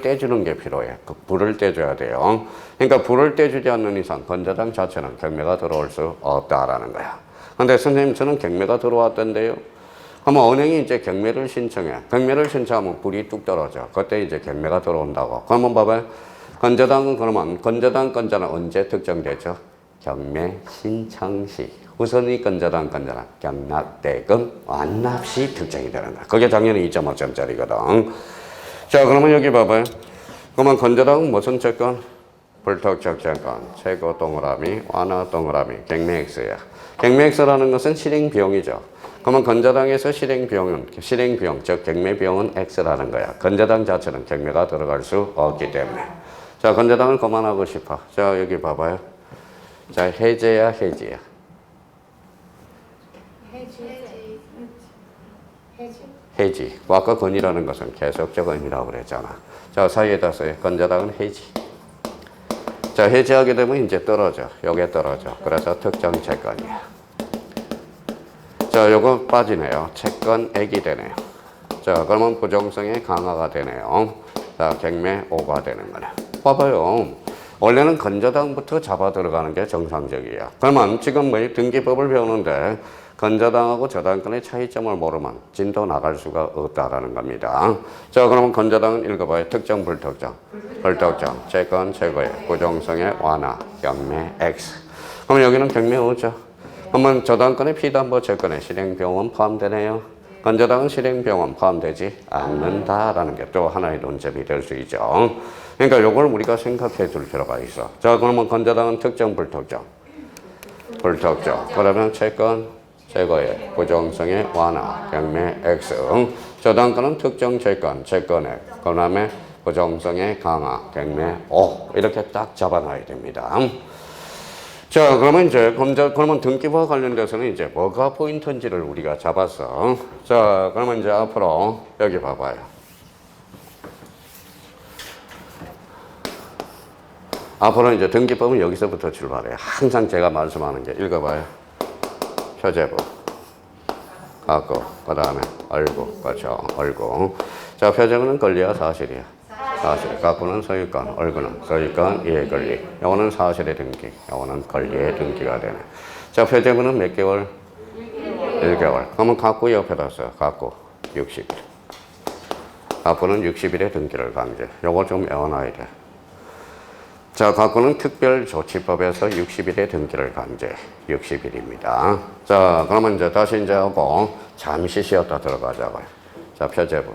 떼주는 게 필요해. 그 불을 떼줘야 돼요. 그러니까 불을 떼주지 않는 이상 건저당 자체는 경매가 들어올 수 없다라는 거야. 근데 선생님, 저는 경매가 들어왔던데요. 그러면 은행이 이제 경매를 신청해. 경매를 신청하면 불이 뚝 떨어져. 그때 이제 경매가 들어온다고. 그러면 봐봐요. 건저당은 그러면 건저당 건자는 언제 특정되죠? 경매 신청 시. 우선이 건저당 경납대금 완납 시 특정이 되는 거야. 그게 당연히 2.5점짜리거든. 자, 그러면 여기 봐봐요. 그러면 건저당은 무슨 채권? 불특정 채권, 최고 동그라미, 완화 동그라미, 경매 X야. 경매 X라는 것은 실행 비용이죠. 그러면 건저당에서 실행 비용, 즉 경매 비용은 X라는 거야. 건저당 자체는 경매가 들어갈 수 없기 때문에. 자, 건저당을 그만하고 싶어. 자, 여기 봐봐요. 자, 해지야. 해지. 아까 건이라는 것은 계속적 의미라고 그랬잖아. 자, 사이에다 써요. 건저당은 해지. 자, 해지하게 되면 이제 떨어져. 요게 떨어져. 그래서 특정 채권이야. 자, 요거 빠지네요. 채권액이 되네요. 자, 그러면 부정성의 강화가 되네요. 자, 경매 5가 되는 거네. 봐봐요. 원래는 건저당부터 잡아 들어가는 게 정상적이야. 그러면 지금 뭐 등기법을 배우는데 건저당하고 저당권의 차이점을 모르면 진도 나갈 수가 없다라는 겁니다. 자, 그러면 건저당은 읽어봐요. 특정, 불특정. 채권 최고의 부정성의 완화, 경매 X. 그러면 여기는 경매 5죠. 그러면 저당권의 피담보 채권의 실행비용은 포함되네요. 건저당은 실행비용은 포함되지 않는다라는 게 또 하나의 논점이 될 수 있죠. 그러니까 이걸 우리가 생각해 둘 필요가 있어. 자, 그러면 건저당은 특정, 불특정. 그러면 채권 최고의 부정성의 완화, 경매 X. 저당권은 특정 채권, 채권액. 그 다음에 부정성의 강화, 경매 O. 이렇게 딱 잡아놔야 됩니다. 자, 그러면 이제 그러면 등기부와 관련돼서는 이제 뭐가 포인트인지를 우리가 잡았어. 자, 그러면 이제 앞으로 여기 봐봐요. 앞으로 이제 등기법은 여기서부터 출발해요. 항상 제가 말씀하는 게 읽어봐요. 표제부, 갖고, 그 다음에 얼구, 그렇죠? 얼구. 자, 표제부는 권리야, 사실이야. 사실. 갖고는 소유권, 얼구는 소유권, 이해 권리. 요거는 사실의 등기, 요거는 권리의 등기가 되네. 자, 표제부는 몇 개월? 1개월. 그러면 갖고 옆에다 써. 갖고 60일. 갖고는 60일의 등기를 강제. 요거 좀 외워놔야 돼. 자, 갖고는 특별조치법에서 60일의 등기를 강제. 60일입니다. 자, 그러면 이제 다시 이제 하고 잠시 쉬었다 들어가자고요. 자, 표제부.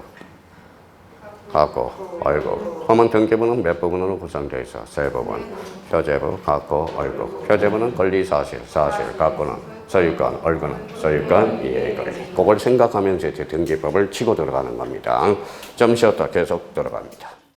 갖고, 월급. 그러면 등기부는 몇 부분으로 구성되어 있어? 세 부분. 표제부, 갖고, 월급. 표제부는 권리사실, 사실. 갖고는 소유권, 월급은 소유권, 이해권리. 그걸 생각하면서 이제 등기법을 치고 들어가는 겁니다. 좀 쉬었다 계속 들어갑니다.